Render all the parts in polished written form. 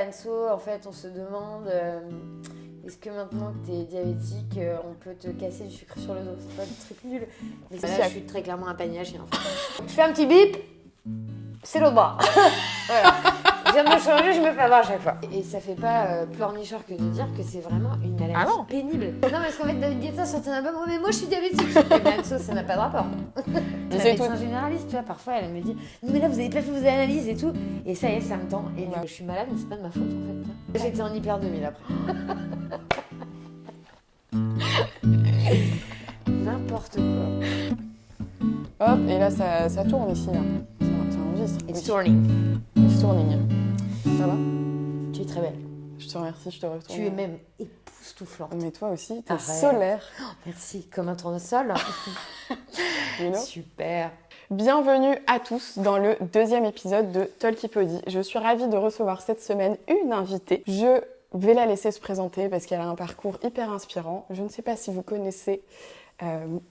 Anso, en fait, on se demande est-ce que maintenant que t'es diabétique, on peut te casser du sucre sur le dos? C'est pas un truc nul. Mais là, je suis très clairement un panier à chien. En fait. Je fais un petit bip, c'est l'autre bras. Voilà. Je viens de me changer, je me fais avoir à chaque fois. Et ça fait pas pleurnicheur que de dire que c'est vraiment une maladie pénible. Non, parce qu'en fait, David Guetta sortait un album, ouais, mais moi je suis diabétique. Mais Anso, ça n'a pas de rapport. La médecin généraliste, tu vois, parfois elle me dit, non, mais là vous avez pas fait vos analyses et tout. Et ça y est, ça me tend. Et je suis malade, mais c'est pas de ma faute en fait. J'étais en hyper 2000 après. N'importe quoi. Hop, et là ça tourne ici. Là. Ça enregistre. It's turning. It's turning. Ça va? Tu es très belle. Je te remercie, je te retourne. Tu es même époustouflante. Mais toi aussi, t'es Arrête. solaire. Oh, merci, comme un tournesol. You know? Super. Bienvenue à tous dans le deuxième épisode de Talkipodie. Je suis ravie de recevoir cette semaine une invitée. Je vais la laisser se présenter parce qu'elle a un parcours hyper inspirant. Je ne sais pas si vous connaissez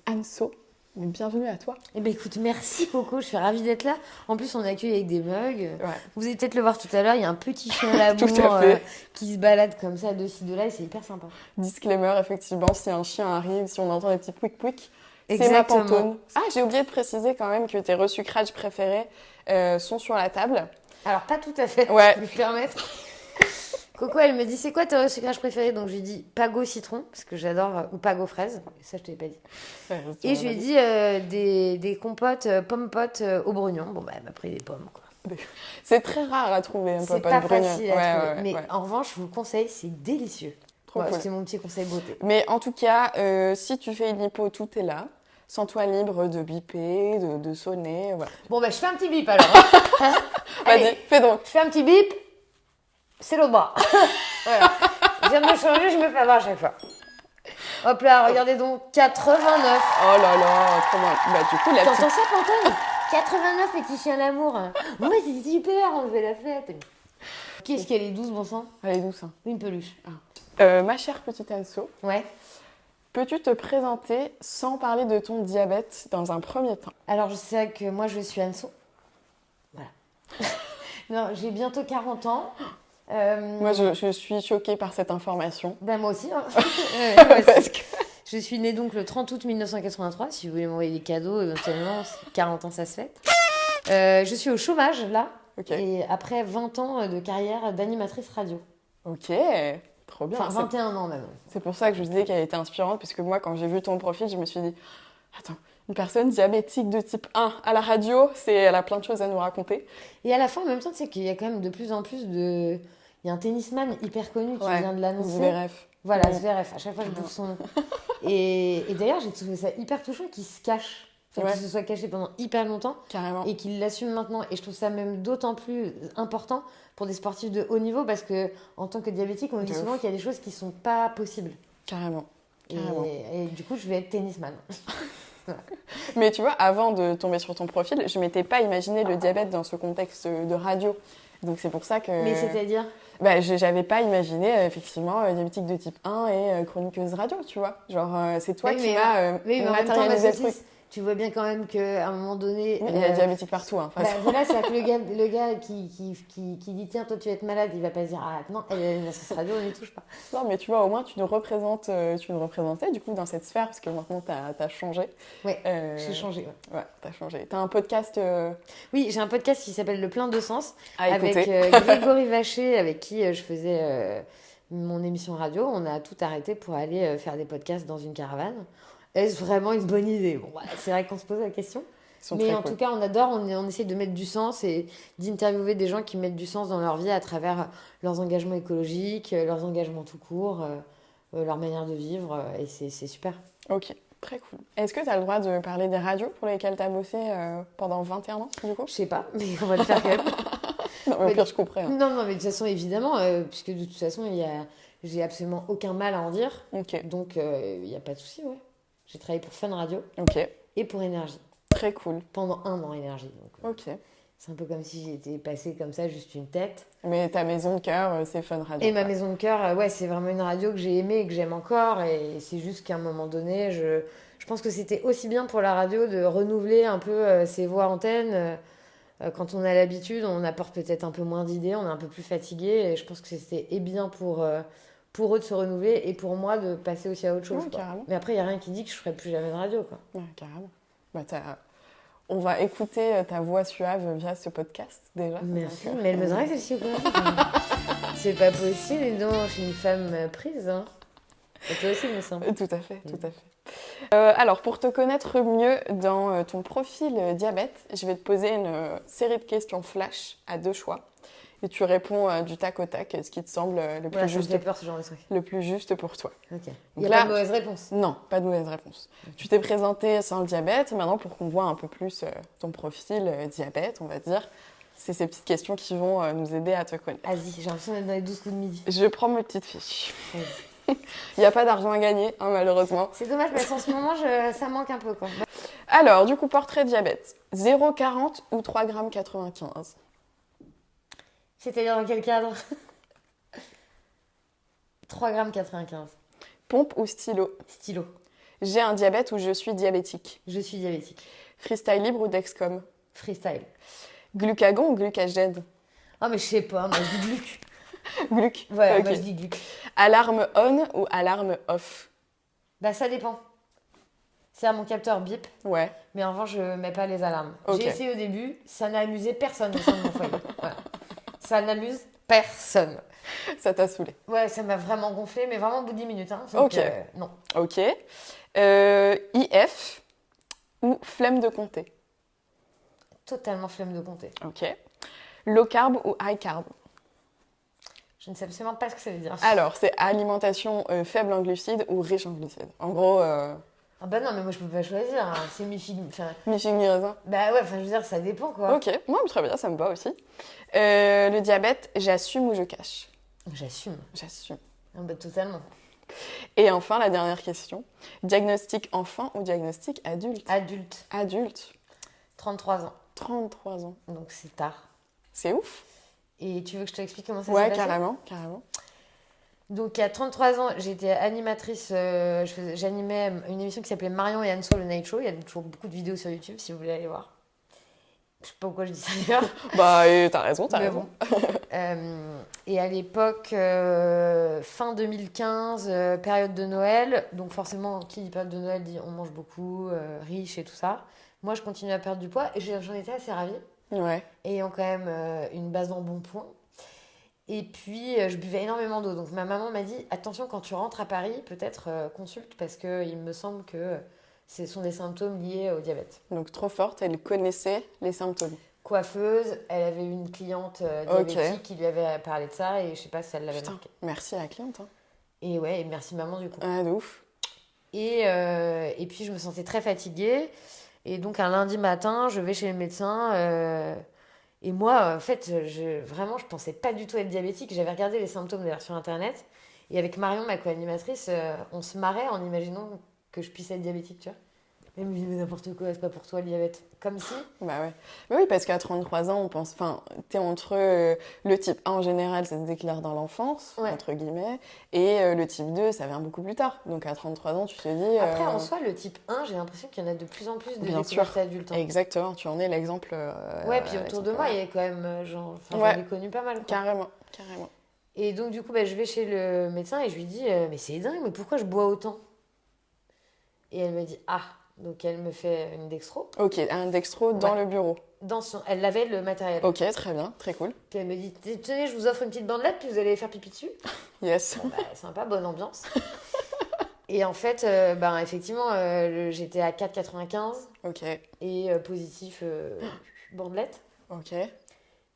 Anso, mais bienvenue à toi. Eh bien écoute, merci beaucoup, je suis ravie d'être là. En plus, on est accueilli avec des mugs. Ouais. Vous allez peut-être le voir tout à l'heure, il y a un petit chien l'amour qui se balade comme ça de ci, de là et c'est hyper sympa. Disclaimer, effectivement, si un chien arrive, si on entend des petits pouic-pouic, c'est ma pantone. Ah, j'ai oublié de préciser quand même que tes resucrages préférés sont sur la table. Alors, pas tout à fait, ouais. je peux me permettre. Coco, elle me dit, c'est quoi tes resucrages préférés? Donc, je lui dis Pago citron, parce que j'adore, ou Pago fraise, ça je te l'ai pas dit. Ouais, et je lui ai dit des compotes, pommes-potes au brugnon. Bon, bah, elle m'a pris des pommes, quoi. C'est très rare à trouver, un c'est pommes pas de brugnon. facile à trouver, mais en revanche, je vous le conseille, c'est délicieux. Trop cool. C'est mon petit conseil beauté. Mais en tout cas, si tu fais une hypo, tout est là. Sens-toi libre de biper, de sonner, voilà. Bon, bah, je fais un petit bip, alors. Vas-y, fais donc. Je fais un petit bip. C'est l'autre bras. Voilà. Je viens de me changer, je me fais avoir à chaque fois. Hop là, regardez donc, 89. Oh là là, trop bien. Bah du coup, T'entends ça, Pantone? 89, petit chien d'amour. Ouais, c'est super, on fait la fête. Qu'est-ce qu'elle est douce, bon sang? Elle est douce, hein. Une peluche. Ma chère petite Anso. Ouais. Peux-tu te présenter sans parler de ton diabète dans un premier temps? Alors, je sais que moi, je suis Anso. Voilà. Non, j'ai bientôt 40 ans. Moi, je suis choquée par cette information. Ben, moi aussi. Hein. Parce que... Je suis née donc le 30 août 1983. Si vous voulez m'envoyer des cadeaux, éventuellement, 40 ans, ça se fête. Je suis au chômage, là. Okay. Et après 20 ans de carrière d'animatrice radio. Ok, trop bien. Enfin, 21 ans même. C'est pour ça que je vous disais qu'elle était inspirante, puisque moi, quand j'ai vu ton profil, je me suis dit, attends, une personne diabétique de type 1 à la radio, elle a plein de choses à nous raconter. Et à la fin, en même temps, tu sais qu'il y a quand même de plus en plus de... Il y a un tennisman hyper connu qui vient de l'annoncer. Zverev. Voilà, Zverev. À chaque fois, je bouffe son nom. Et d'ailleurs, j'ai trouvé ça hyper touchant qu'il se cache. Enfin, qu'il se soit caché pendant hyper longtemps. Carrément. Et qu'il l'assume maintenant. Et je trouve ça même d'autant plus important pour des sportifs de haut niveau parce que en tant que diabétique, on dit souvent qu'il y a des choses qui sont pas possibles. Carrément. Et du coup, je vais être tennisman. Voilà. Mais tu vois, avant de tomber sur ton profil, je m'étais pas imaginé le diabète dans ce contexte de radio. Donc c'est pour ça que... Mais c'est-à-dire j'avais pas imaginé effectivement diabétique de type 1 et chroniqueuse radio, tu vois. Genre c'est toi qui m'as matérialisé le truc. Tu vois bien quand même qu'à un moment donné... Il y a diabétique partout. Hein, voilà, c'est-à-dire que le gars qui dit « Tiens, toi, tu vas être malade », il va pas se dire « Ah non, l'animatrice radio, on n'y touche pas ». Non, mais tu vois, au moins, tu nous représentais du coup dans cette sphère, parce que maintenant, t'as changé. Oui, j'ai changé. Ouais, t'as changé. T'as un podcast... Oui, j'ai un podcast qui s'appelle Le Plein de Sens, avec écouter. Grégory Vacher, avec qui je faisais mon émission radio. On a tout arrêté pour aller faire des podcasts dans une caravane. Est-ce vraiment une bonne idée? Bon, voilà, c'est vrai qu'on se pose la question. Mais en tout cas, on adore, on essaie de mettre du sens et d'interviewer des gens qui mettent du sens dans leur vie à travers leurs engagements écologiques, leurs engagements tout court, leur manière de vivre. Et c'est super. Ok, très cool. Est-ce que tu as le droit de parler des radios pour lesquelles tu as bossé pendant 21 ans, du coup? Je sais pas, mais on va le faire quand même. Non, mais au pire, je comprends. Hein. Non, mais de toute façon, évidemment, puisque de toute façon, j'ai absolument aucun mal à en dire. Okay. Donc, il n'y a pas de souci, ouais. J'ai travaillé pour Fun Radio et pour Énergie. Très cool. Pendant 1 an, Énergie. Donc, ok. C'est un peu comme si j'étais passée comme ça, juste une tête. Mais ta maison de cœur, c'est Fun Radio. Et ma maison de cœur, c'est vraiment une radio que j'ai aimée et que j'aime encore. Et c'est juste qu'à un moment donné, je pense que c'était aussi bien pour la radio de renouveler un peu ses voix antennes Quand on a l'habitude, on apporte peut-être un peu moins d'idées, on est un peu plus fatigué. Et je pense que c'était bien pour eux de se renouveler et pour moi de passer aussi à autre chose. Ouais, Quoi. carrément. Mais après, il n'y a rien qui dit que je ne ferai plus jamais de radio. Quoi. Ouais, carrément. Bah, on va écouter ta voix suave via ce podcast déjà. Merci, Donc, mais elle me drague celle-ci ou quoi? C'est pas possible, et non, je suis une femme prise. Hein. Et toi aussi, il me semble. Tout à fait, tout à fait. Alors, pour te connaître mieux dans ton profil diabète, je vais te poser une série de questions flash à 2 choix. Et tu réponds du tac au tac, ce qui te semble le plus juste. Ça me fait peur, ce genre de truc. Le plus juste pour toi. Ok. Il n'y a pas de mauvaise réponse. Non, pas de mauvaise réponse. Okay. Tu t'es présenté sans le diabète. Maintenant, pour qu'on voit un peu plus ton profil diabète, on va dire, c'est ces petites questions qui vont nous aider à te connaître. Vas-y, j'ai l'impression d'être dans les 12 coups de midi. Je prends mes petites fiches. Il n'y a pas d'argent à gagner, hein, malheureusement. C'est dommage, parce qu'en ce moment, ça manque un peu. Quoi. Alors, du coup, portrait diabète. 0,40 ou 3,95 g. C'est-à-dire dans quel cadre? 3,95 g. Pompe ou stylo? Stylo. J'ai un diabète ou je suis diabétique? Je suis diabétique. Freestyle libre ou Dexcom? Freestyle. Glucagon ou glucagène? Ah, mais je sais pas, moi je dis gluc. Gluc. Ouais, okay. moi je dis gluc. Alarme on ou alarme off? Bah ça dépend. C'est à mon capteur bip. Ouais. Mais en revanche, je mets pas les alarmes. Okay. J'ai essayé au début, ça n'a amusé personne au sein de mon foyer. Voilà. Ça n'amuse personne. Ça t'a saoulé? Ouais, ça m'a vraiment gonflé, mais vraiment au bout de 10 minutes. Hein. Donc, ok. Non. Ok. IF ou flemme de compter? Totalement flemme de compter. Ok. Low carb ou high carb? Je ne sais absolument pas ce que ça veut dire. Alors, c'est alimentation faible en glucides ou riche en glucides. En gros... Ah bah non, mais moi je peux pas choisir. Hein. C'est mi-figue. Mi-figue, mi-raisin. Bah ouais, je veux dire, ça dépend quoi. Ok, moi très bien, ça me va aussi. Le diabète, j'assume ou je cache? J'assume. J'assume. Ah bah totalement. Et enfin, la dernière question. Diagnostic enfant ou diagnostic adulte? Adulte. Adulte. 33 ans. 33 ans. Donc c'est tard. C'est ouf. Et tu veux que je t'explique comment ça s'est Ouais, passé? carrément. Donc à 33 ans, j'étais animatrice, j'animais une émission qui s'appelait Marion et Anso, le Night Show. Il y a toujours beaucoup de vidéos sur YouTube si vous voulez aller voir. Je sais pas pourquoi je dis ça d'ailleurs. Bah t'as raison, t'as raison. Bon. Et à l'époque, fin 2015, période de Noël. Donc forcément, qui dit période de Noël dit on mange beaucoup, riche et tout ça. Moi, je continue à perdre du poids et j'en étais assez ravie. Ouais. Ayant quand même une base d'embonpoint. Et puis, je buvais énormément d'eau. Donc, ma maman m'a dit, attention, quand tu rentres à Paris, peut-être consulte parce qu'il me semble que ce sont des symptômes liés au diabète. Donc, trop forte, elle connaissait les symptômes. Coiffeuse, elle avait une cliente diabétique qui lui avait parlé de ça et je sais pas si elle l'avait marqué. Merci à la cliente. Hein. Et ouais, et merci maman du coup. Ah, de ouf. Et puis, je me sentais très fatiguée. Et donc, un lundi matin, je vais chez le médecin... Et moi, en fait, vraiment, je pensais pas du tout être diabétique. J'avais regardé les symptômes d'ailleurs sur Internet. Et avec Marion, ma co-animatrice, on se marrait en imaginant que je puisse être diabétique, tu vois. Elle me dit, mais n'importe quoi, c'est pas pour toi le diabète. Comme si. Bah ouais. Mais oui, parce qu'à 33 ans, on pense... Enfin, t'es entre le type 1 en général, ça se déclare dans l'enfance, entre guillemets, et le type 2, ça vient beaucoup plus tard. Donc à 33 ans, tu te dis... Après, en soi, le type 1, j'ai l'impression qu'il y en a de plus en plus de découvertes adultes. Hein. Exactement, tu en es l'exemple... ouais, puis autour de moi, il y a quand même... j'en ai connu pas mal. Quoi. Carrément. Et donc, du coup, je vais chez le médecin et je lui dis, mais c'est dingue, mais pourquoi je bois autant? Et elle me dit, ah... Donc, elle me fait une dextro. Ok, un dextro dans le bureau. Elle avait le matériel. Ok, très bien, très cool. Puis elle me dit, tenez, je vous offre une petite bandelette, puis vous allez faire pipi dessus. Yes. Bon, sympa, bonne ambiance. Et en fait, effectivement, j'étais à 4,95. Ok. Et positif bandelette. Ok.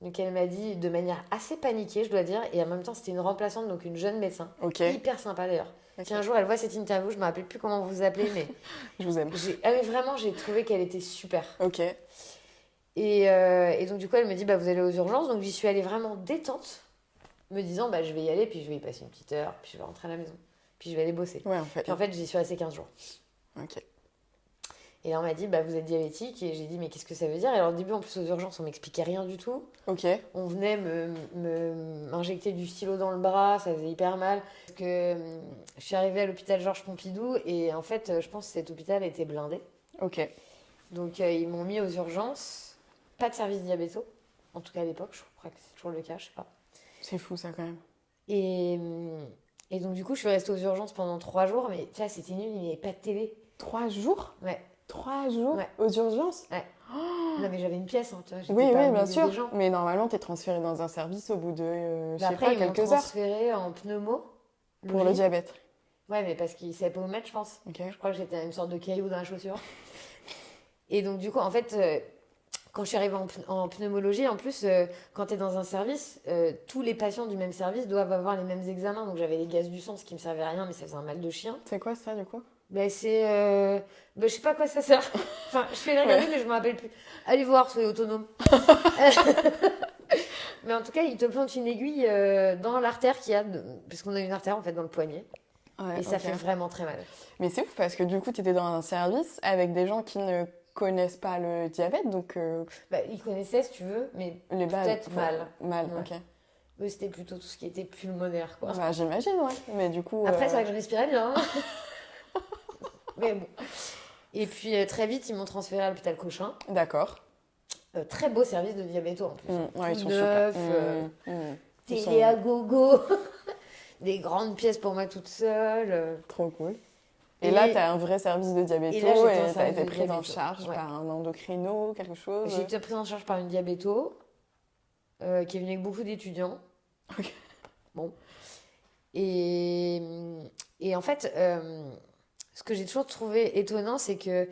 Donc elle m'a dit de manière assez paniquée, je dois dire. Et en même temps, c'était une remplaçante, donc une jeune médecin. Ok. Hyper sympa d'ailleurs. Okay. Si un jour elle voit cette interview, je ne me rappelle plus comment vous vous appelez, mais... Je vous aime. Mais vraiment, j'ai trouvé qu'elle était super. Ok. Et donc du coup, elle me dit, vous allez aux urgences. Donc j'y suis allée vraiment détente, me disant, je vais y aller, puis je vais y passer une petite heure, puis je vais rentrer à la maison. Puis je vais aller bosser. Ouais, en fait. Puis en fait, j'y suis restée 15 jours. Ok. Et là, on m'a dit, vous êtes diabétique. Et j'ai dit, mais qu'est-ce que ça veut dire? Et alors, au début, en plus, aux urgences, on m'expliquait rien du tout. Ok. On venait m'injecter du stylo dans le bras, ça faisait hyper mal. Parce que je suis arrivée à l'hôpital Georges Pompidou et en fait, je pense que cet hôpital était blindé. Ok. Donc, ils m'ont mis aux urgences. pas de service diabéto. En tout cas à l'époque, je crois que c'est toujours le cas, je sais pas. C'est fou ça quand même. Et, et donc du coup, je suis restée aux urgences pendant 3 jours, mais tu vois, c'était nul, il n'y avait pas de télé. 3 jours? Ouais. 3 jours Ouais. aux urgences? Ouais. Non mais j'avais une pièce, hein, tu vois, j'étais Oui, pas oui, au bien milieu sûr. des gens. Mais normalement, t'es transféré dans un service au bout de, je sais Après, pas, ils m'ont quelques heures transférée en pneumo. pour le diabète. Ouais, mais parce qu'ils ne savaient pas où mettre, je pense. Ok. Je crois que j'étais une sorte de caillou dans la chaussure. Et donc, du coup, en fait, quand je suis arrivée en pneumologie, en plus, quand tu es dans un service, tous les patients du même service doivent avoir les mêmes examens. Donc, j'avais les gaz du sang, ce qui me servait à rien, mais ça faisait un mal de chien. C'est quoi ça du coup? Ben, c'est. Je sais pas à quoi ça sert. Enfin, je fais les regarder, mais je me rappelle plus. Allez voir, soyez autonome. Mais en tout cas, ils te plantent une aiguille dans l'artère qu'il y a, parce qu'on a une artère en fait dans le poignet. Ouais, Et ça ok. fait vraiment très mal. Mais c'est ouf parce que du coup, t'étais dans un service avec des gens qui ne connaissent pas le diabète, donc Bah, ils connaissaient, si tu veux, mais les bases. peut-être mal. Mal, Ouais. ok. Eux, c'était plutôt tout ce qui était pulmonaire, quoi. Bah, j'imagine, ouais. Mais du coup. Après, c'est vrai que je respirais bien. Mais bon. Et puis, très vite, ils m'ont transféré à l'hôpital Cochin. D'accord. Très beau service de diabéto, en plus. Ouais, ils Tout sont neuf, super. Ils télé sont à gogo. Des grandes pièces pour moi toute seule. trop cool. Et là, t'as un vrai service de diabéto et là, j'étais en et t'as service été de prise en diabéto. charge Ouais. par un endocrino, quelque chose. J'ai été prise en charge par une diabéto qui est venue avec beaucoup d'étudiants. Ok. Bon. Et en fait, ce que j'ai toujours trouvé étonnant, c'est que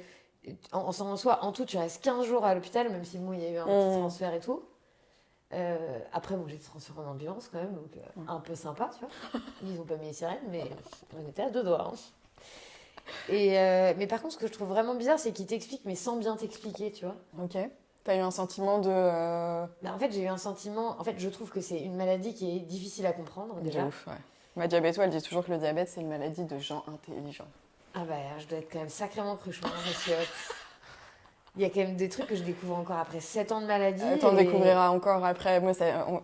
en soi, en tout, tu restes 15 jours à l'hôpital, même si bon, il y a eu un petit transfert et tout. Après, bon, j'ai été transférée en ambulance quand même, donc un peu sympa, tu vois. Ils ont pas mis les sirènes, mais on était à 2 doigts. Hein. Mais par contre, ce que je trouve vraiment bizarre, c'est qu'ils t'expliquent, mais sans bien t'expliquer, tu vois. Ok. T'as eu un sentiment de. Bah, en fait, j'ai eu un sentiment. En fait, je trouve que c'est une maladie qui est difficile à comprendre, déjà. De ouf, ouais. Ma diabéto, elle dit toujours que le diabète, c'est une maladie de gens intelligents. Ah bah, je dois être quand même sacrément cruche, hein, parce que il y a quand même des trucs que je découvre encore après 7 ans de maladie. T'en et- découvriras encore après. Moi,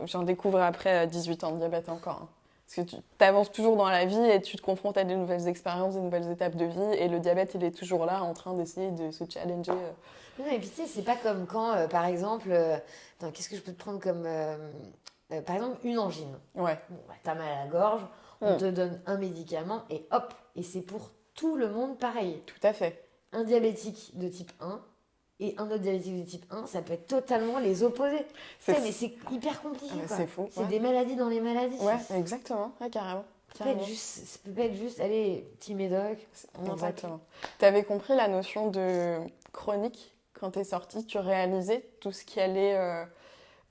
j'en découvre après 18 ans de diabète encore. Hein. Parce que tu avances toujours dans la vie et tu te confrontes à des nouvelles expériences, des nouvelles étapes de vie. Et le diabète, il est toujours là en train d'essayer de se challenger. Non, et puis tu sais, c'est pas comme quand, par exemple, attends, qu'est-ce que je peux te prendre comme, par exemple, une angine. Ouais. Bon, bah, t'as mal à la gorge, on te donne un médicament et hop, et c'est pour tout le monde pareil. Tout à fait. Un diabétique de type 1 et un autre diabétique de type 1, ça peut être totalement les opposés. Tu sais, mais c'est hyper compliqué. Ah, Quoi. c'est fou, C'est ouais. des maladies dans les maladies. Ouais, exactement. Ouais, carrément. Ça peut pas être juste, allez, petit médoc, on en parle. Exactement. T'avais compris la notion de chronique quand t'es sortie? Tu réalisais tout ce qui allait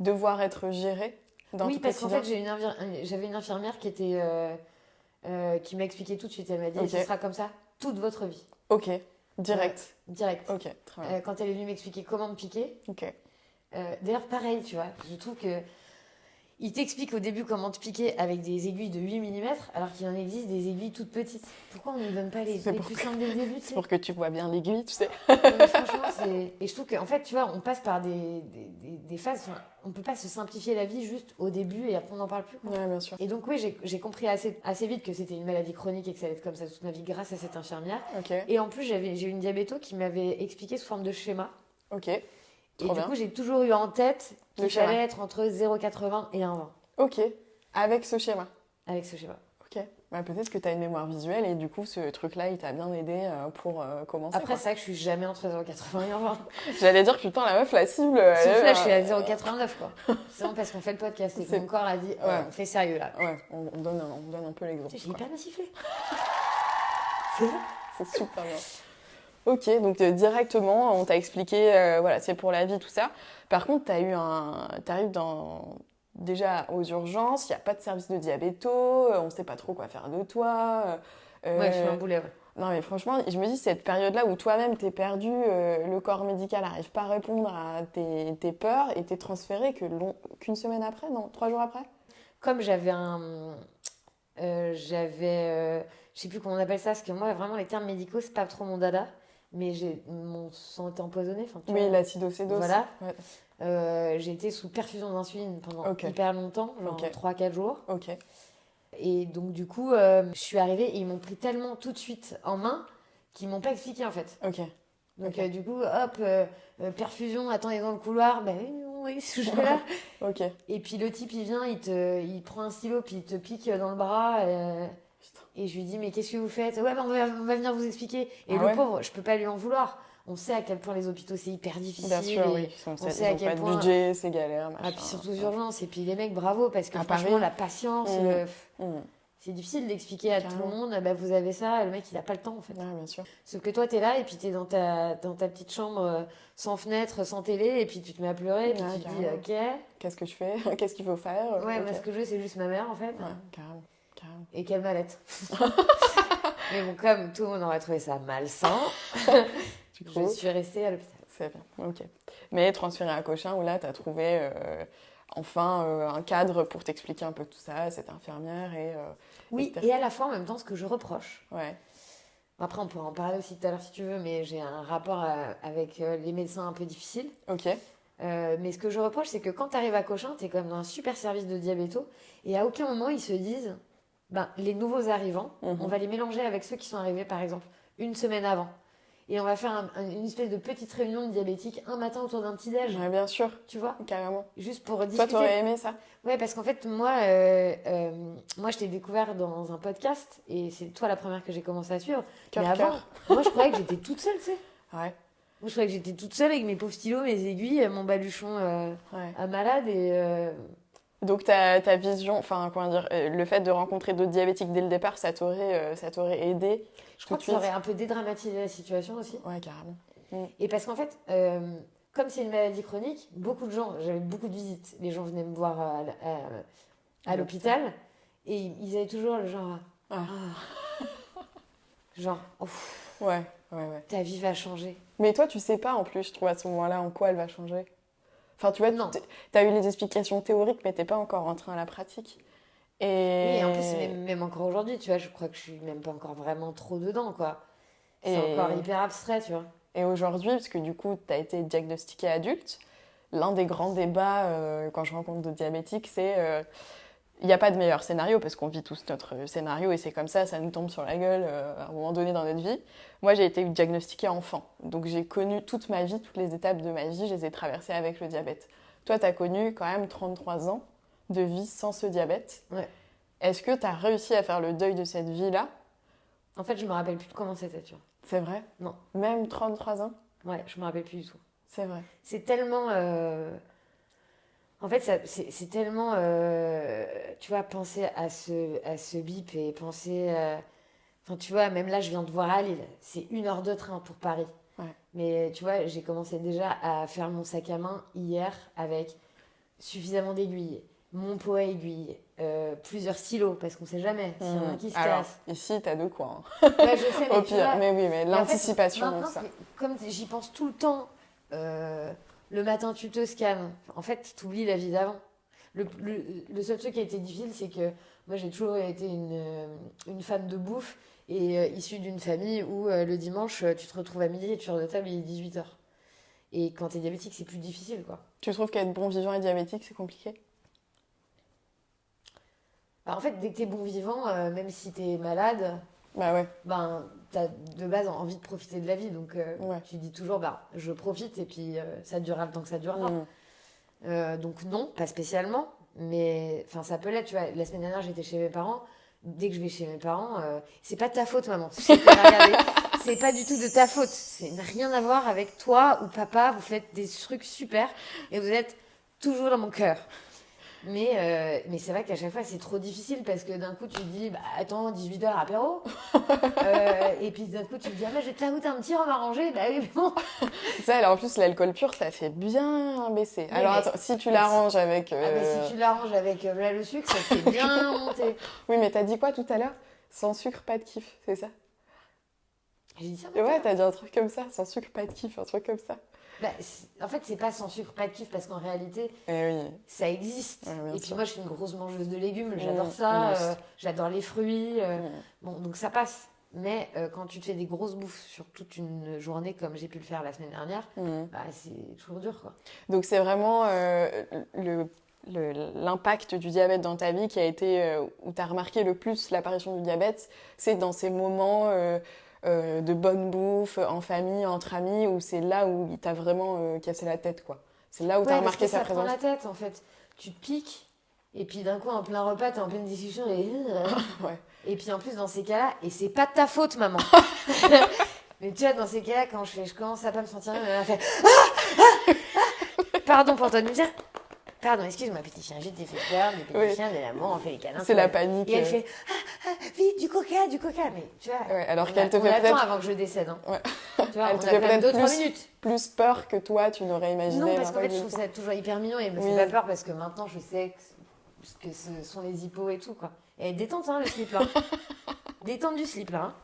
devoir être géré dans Oui, ton parce qu'en quotidien? fait, j'avais une infirmière qui m'a expliqué tout de suite. Elle m'a dit, Ok. ce sera comme ça toute votre vie. Ok, direct. Direct. Ok, très bien. Quand elle est venue m'expliquer comment me piquer, Ok. d'ailleurs, pareil, tu vois, je trouve que il t'explique au début comment te piquer avec des aiguilles de 8 mm, alors qu'il en existe des aiguilles toutes petites. Pourquoi on ne nous donne pas les C'est plus simples dès le début, tu sais? Pour que tu vois bien l'aiguille, tu sais. Mais franchement, et je trouve qu'en fait, tu vois, on passe par des phases, on ne peut pas se simplifier la vie juste au début et après on n'en parle plus. Quoi. Ouais, bien sûr. Et donc oui, j'ai compris assez vite que c'était une maladie chronique et que ça allait être comme ça toute ma vie grâce à cette infirmière. Ok, Et en plus, j'ai eu une diabéto qui m'avait expliqué sous forme de schéma. ok. Et Trop du bien. coup, j'ai toujours eu en tête Le qu'il schéma. fallait être entre 0,80 et 1,20 Ok, avec ce schéma. avec ce schéma. Ok. Bah, peut-être que tu as une mémoire visuelle et du coup, ce truc-là, il t'a bien aidé pour commencer. Après, quoi. c'est vrai que je suis jamais entre 0,80 et 1,20. J'allais dire, putain, la meuf, la cible. Sauf là, je suis à 0,89 quoi. C'est bon parce qu'on fait le podcast et que C'est- mon corps a dit, Ouais. on fait sérieux là. Ouais, on donne un peu l'exemple. J'ai quoi. hyper bien sifflé. C'est vrai. C'est super bien. Ok, donc directement, on t'a expliqué, voilà, c'est pour la vie, tout ça. Par contre, t'arrives déjà aux urgences, il n'y a pas de service de diabéto, on ne sait pas trop quoi faire de toi. Ouais, je suis un boulet, ouais. Non, mais franchement, je me dis, cette période-là où toi-même t'es perdu, le corps médical n'arrive pas à répondre à tes peurs et t'es transféré qu'une semaine après, non, 3 jours après? Comme j'avais je sais plus comment on appelle ça, parce que moi, vraiment, les termes médicaux, c'est pas trop mon dada. Mais mon sang était empoisonné. Enfin, tu Oui, vois. l'acidocédose. Voilà. Ouais. J'ai été sous perfusion d'insuline pendant Ok. hyper longtemps, genre Ok. 3-4 jours. Ok. Et donc, du coup, je suis arrivée et ils m'ont pris tellement tout de suite en main qu'ils m'ont pas expliqué en fait. Ok. Donc, Ok. du coup, hop, perfusion, attendez dans le couloir. Ben oui, je suis là. Ok. Et puis le type, il vient, il prend un stylo, puis il te pique dans le bras. Putain. Et je lui dis, mais qu'est-ce que vous faites? Ouais, ben on va venir vous expliquer. Et Ah le ouais? pauvre, je peux pas lui en vouloir. On sait à quel point les hôpitaux, c'est hyper difficile. Bien sûr, et oui. on Ils sait à ont quel pas de point. budget, c'est galère, machin. Ah, puis surtout aux urgences. Et puis les mecs, bravo, parce que À franchement, Paris. la patience, Mmh. c'est difficile d'expliquer à tout le Carrément. monde, bah, vous avez ça, et le mec, il a pas le temps en fait. Ouais, bien sûr. Sauf que toi, t'es là, et puis t'es dans ta petite chambre sans fenêtre, sans télé, et puis tu te mets à pleurer, et puis Ouais, tu te dis, carrément. ok. Qu'est-ce que je fais? Qu'est-ce qu'il faut faire? Ouais, Ok. moi, ce que je veux, c'est juste ma mère en fait. Ouais, carrément. Carrément. Et qu'elle m'allaite. Mais bon, comme tout le monde aurait trouvé ça malsain, Du je coup, suis restée à l'hôpital. c'est bien. Ok. Mais transféré à Cochin, où là, tu as trouvé enfin un cadre pour t'expliquer un peu tout ça, cette infirmière et. Oui, etc. et à la fois, en même temps, ce que je reproche. Ouais. Après, on pourra en parler aussi tout à l'heure si tu veux, mais j'ai un rapport avec les médecins un peu difficile. Ok. Mais ce que je reproche, c'est que quand tu arrives à Cochin, tu es quand même dans un super service de diabéto, et à aucun moment ils se disent, ben, les nouveaux arrivants, on va les mélanger avec ceux qui sont arrivés par exemple une semaine avant. Et on va faire une espèce de petite réunion de diabétiques un matin autour d'un petit déj, Ouais, bien sûr. tu vois, Carrément. juste pour Toi, discuter. t'aurais aimé ça? Ouais, parce qu'en fait, moi je t'ai découvert dans un podcast, et c'est toi la première que j'ai commencé à suivre. Cœur, Mais avant, cœur. moi je croyais que j'étais toute seule, tu sais. Ouais. Moi je croyais que j'étais toute seule avec mes pauvres stylos, mes aiguilles, mon baluchon Ouais. à malade, et... Donc ta vision, enfin comment dire, le fait de rencontrer d'autres diabétiques dès le départ, ça t'aurait aidé Je crois tout que de ça suite. aurait un peu dédramatisé la situation aussi. Ouais, carrément. Et parce qu'en fait, comme c'est une maladie chronique, beaucoup de gens, j'avais beaucoup de visites, les gens venaient me voir à l'hôpital, et ils avaient toujours le genre, Ah. genre, ouf, Ouais, ouais, ouais. ta vie va changer. Mais toi, tu sais pas en plus, je trouve, à ce moment-là, en quoi elle va changer. Enfin, tu vois, Non. t'as eu les explications théoriques, mais t'es pas encore rentré à la pratique. Oui, Et, et en plus, même encore aujourd'hui, tu vois, je crois que je suis même pas encore vraiment trop dedans, quoi. C'est Et- encore hyper abstrait, tu vois. et aujourd'hui, parce que du coup, t'as été diagnostiqué adulte, l'un des grands débats quand je rencontre d'autres diabétiques, c'est il n'y a pas de meilleur scénario parce qu'on vit tous notre scénario et c'est comme ça nous tombe sur la gueule à un moment donné dans notre vie. Moi, j'ai été diagnostiquée enfant, donc j'ai connu toute ma vie, toutes les étapes de ma vie, je les ai traversées avec le diabète. Toi, tu as connu quand même 33 ans de vie sans ce diabète. Ouais. Est-ce que tu as réussi à faire le deuil de cette vie-là? En fait, je me rappelle plus de comment c'était, tu vois. C'est vrai? Non. Même 33 ans? Ouais, je me rappelle plus du tout. C'est vrai. C'est tellement... En fait, c'est tellement... tu vois, penser à ce bip et penser... Enfin, tu vois, même là, je viens de voir à Lille. C'est 1 heure de train pour Paris. Ouais. Mais tu vois, j'ai commencé déjà à faire mon sac à main hier avec suffisamment d'aiguilles, mon pot à aiguilles, plusieurs stylos, parce qu'on sait jamais s'il y en a un qui se Alors, casse. ici, t'as de quoi. Hein. Ouais, je sais, mais Au tu pire, vois, mais oui, mais et en fait, l'anticipation, maintenant, ça. comme j'y pense tout le temps, le matin tu te scannes. En fait, t'oublies la vie d'avant. Le seul truc qui a été difficile, c'est que moi j'ai toujours été une fan de bouffe et issue d'une famille où le dimanche tu te retrouves à midi et tu sors de table, il est 18h. Et quand t'es diabétique, c'est plus difficile, quoi. Tu trouves qu'être bon vivant et diabétique, c'est compliqué? Alors, en fait, dès que t'es bon vivant, même si t'es malade, Bah ouais. ben, t'as de base envie de profiter de la vie. Donc, Ouais. tu dis toujours, bah, je profite et puis ça durera le temps que ça durera. Donc, non, pas spécialement. Mais enfin, ça peut l'être, tu vois. La semaine dernière, j'étais chez mes parents. Dès que je vais chez mes parents, c'est pas de ta faute, maman. Je sais que t'as regardé. C'est pas du tout de ta faute. C'est rien à voir avec toi ou papa. Vous faites des trucs super et vous êtes toujours dans mon cœur. Mais c'est vrai qu'à chaque fois, c'est trop difficile parce que d'un coup, tu te dis, bah attends, 18h apéro. Et puis d'un coup, tu te dis, ah, bah, je vais te faire goûter un petit rhum arrangé. Bah oui, mais bon. Ça, alors en plus, l'alcool pur, ça fait bien baisser. Oui, Alors mais- attends, si tu l'arranges avec. Ah, bah, si tu l'arranges avec là, le sucre, ça te fait bien monter. Oui, mais t'as dit quoi tout à l'heure? Sans sucre, pas de kiff, c'est ça? J'ai dit ça. Ouais, t'as dit un truc comme ça, sans sucre, pas de kiff, un truc comme ça. Bah, en fait, c'est pas sans sucre, pas de kiff, parce qu'en réalité, Eh oui. ça existe. Ouais, bien Et puis sûr. moi, je suis une grosse mangeuse de légumes, j'adore ça, moi aussi. j'adore les fruits. Mm. Bon, donc ça passe. Mais quand tu te fais des grosses bouffes sur toute une journée, comme j'ai pu le faire la semaine dernière, bah, c'est toujours dur, quoi. Donc c'est vraiment l'impact du diabète dans ta vie qui a été où tu as remarqué le plus l'apparition du diabète, c'est dans ces moments de bonne bouffe, en famille, entre amis, où c'est là où il t'a vraiment cassé la tête, quoi. C'est là où t'as remarqué sa présence. Ça prend la tête, en fait. Tu te piques, et puis d'un coup, en plein repas, t'es en pleine discussion, et... Ouais. Et puis en plus, dans ces cas-là, et c'est pas de ta faute, maman. Mais tu vois, dans ces cas-là, quand je commence à pas me sentir bien, elle fait pardon pour toi de me dire. Pardon, excuse-moi, petit chien, je t'ai fait peur, des petits chiens, de l'amour, on fait les câlins. C'est la panique. Et elle fait vite, du coca. Mais tu vois, ouais, alors qu'elle te fait peut-être. On attend avant que je décède. Hein. Ouais. Tu vois, elle te fait peut-être 2-3 minutes. Plus peur que toi, tu n'aurais imaginé. Non, parce qu'en fait, je trouve ça toujours hyper mignon et elle me fait pas peur parce que maintenant, je sais que ce sont les hippos et tout, quoi. Et détente, hein, le slip là. Détente du slip là. Hein.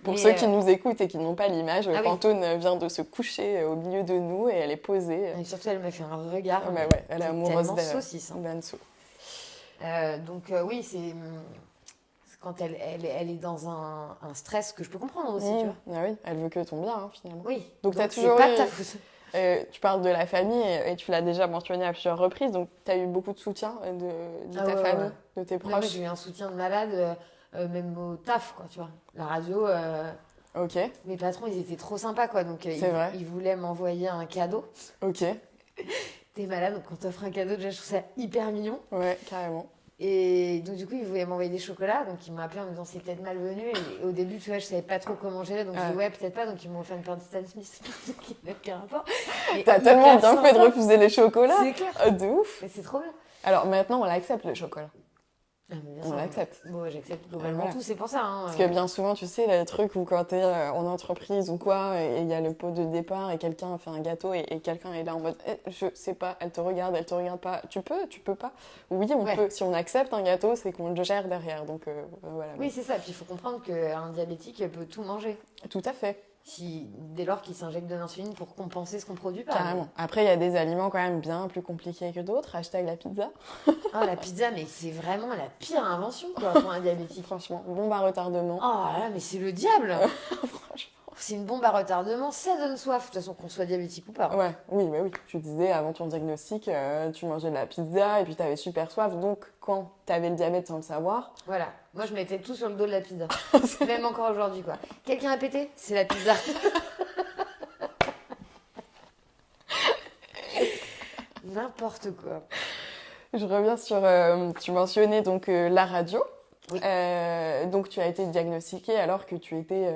Pour ceux qui nous écoutent et qui n'ont pas l'image, Pantone vient de se coucher au milieu de nous et elle est posée. Et surtout, elle me fait un regard. Bah ouais, elle est amoureuse saucisse. Hein. Donc oui, c'est quand elle est dans un stress que je peux comprendre aussi, tu vois. Ah oui, elle veut que ton bien, hein, finalement. Oui. Donc t'as toujours c'est pas ta faute. Tu parles de la famille et tu l'as déjà mentionné à plusieurs reprises, donc tu as eu beaucoup de soutien de ta famille, de tes proches. Moi, j'ai eu un soutien de malade, même au taf, quoi, tu vois. La radio, ok. Mes patrons, ils étaient trop sympas, quoi, donc ils voulaient m'envoyer un cadeau. Ok. T'es malade, donc quand t'offres un cadeau, déjà, je trouve ça hyper mignon. Ouais, carrément. Et donc, du coup, ils voulaient m'envoyer des chocolats, donc ils m'ont appelé en me disant c'est peut-être malvenu. Et au début, tu vois, je savais pas trop comment gérer, donc j'ai dit ouais, peut-être pas. Donc ils m'ont offert une paire de Stan Smith, qui n'a aucun rapport. T'as tellement bien fait de refuser les chocolats. C'est clair. Oh, de ouf. Mais c'est trop bien. Alors maintenant, on l'accepte le chocolat. On l'accepte. Bon, j'accepte globalement tout, c'est pour ça. Hein. Parce que bien souvent, tu sais, le truc où quand t'es en entreprise ou quoi, et il y a le pot de départ et quelqu'un a fait un gâteau et quelqu'un est là en mode je sais pas, elle te regarde pas. Tu peux pas. Oui, on peut. Si on accepte un gâteau, c'est qu'on le gère derrière. Donc voilà. Oui, c'est ça. Puis il faut comprendre qu'un diabétique peut tout manger. Tout à fait. Dès lors qu'il s'injecte de l'insuline pour compenser ce qu'on produit pas. Carrément. Après, il y a des aliments quand même bien plus compliqués que d'autres. Hashtag la pizza. La pizza, mais c'est vraiment la pire invention quoi, pour un diabétique. Franchement, bombe à retardement. Oh là, mais c'est le diable. Franchement. C'est une bombe à retardement, ça donne soif, de toute façon, qu'on soit diabétique ou pas. Ouais, oui. Tu disais, avant ton diagnostic, tu mangeais de la pizza et puis t'avais super soif. Donc, quand t'avais le diabète sans le savoir... Voilà. Moi, je mettais tout sur le dos de la pizza. Même encore aujourd'hui, quoi. Quelqu'un a pété ? C'est la pizza. N'importe quoi. Je reviens sur... tu mentionnais donc la radio. Oui. Donc tu as été diagnostiquée alors que tu étais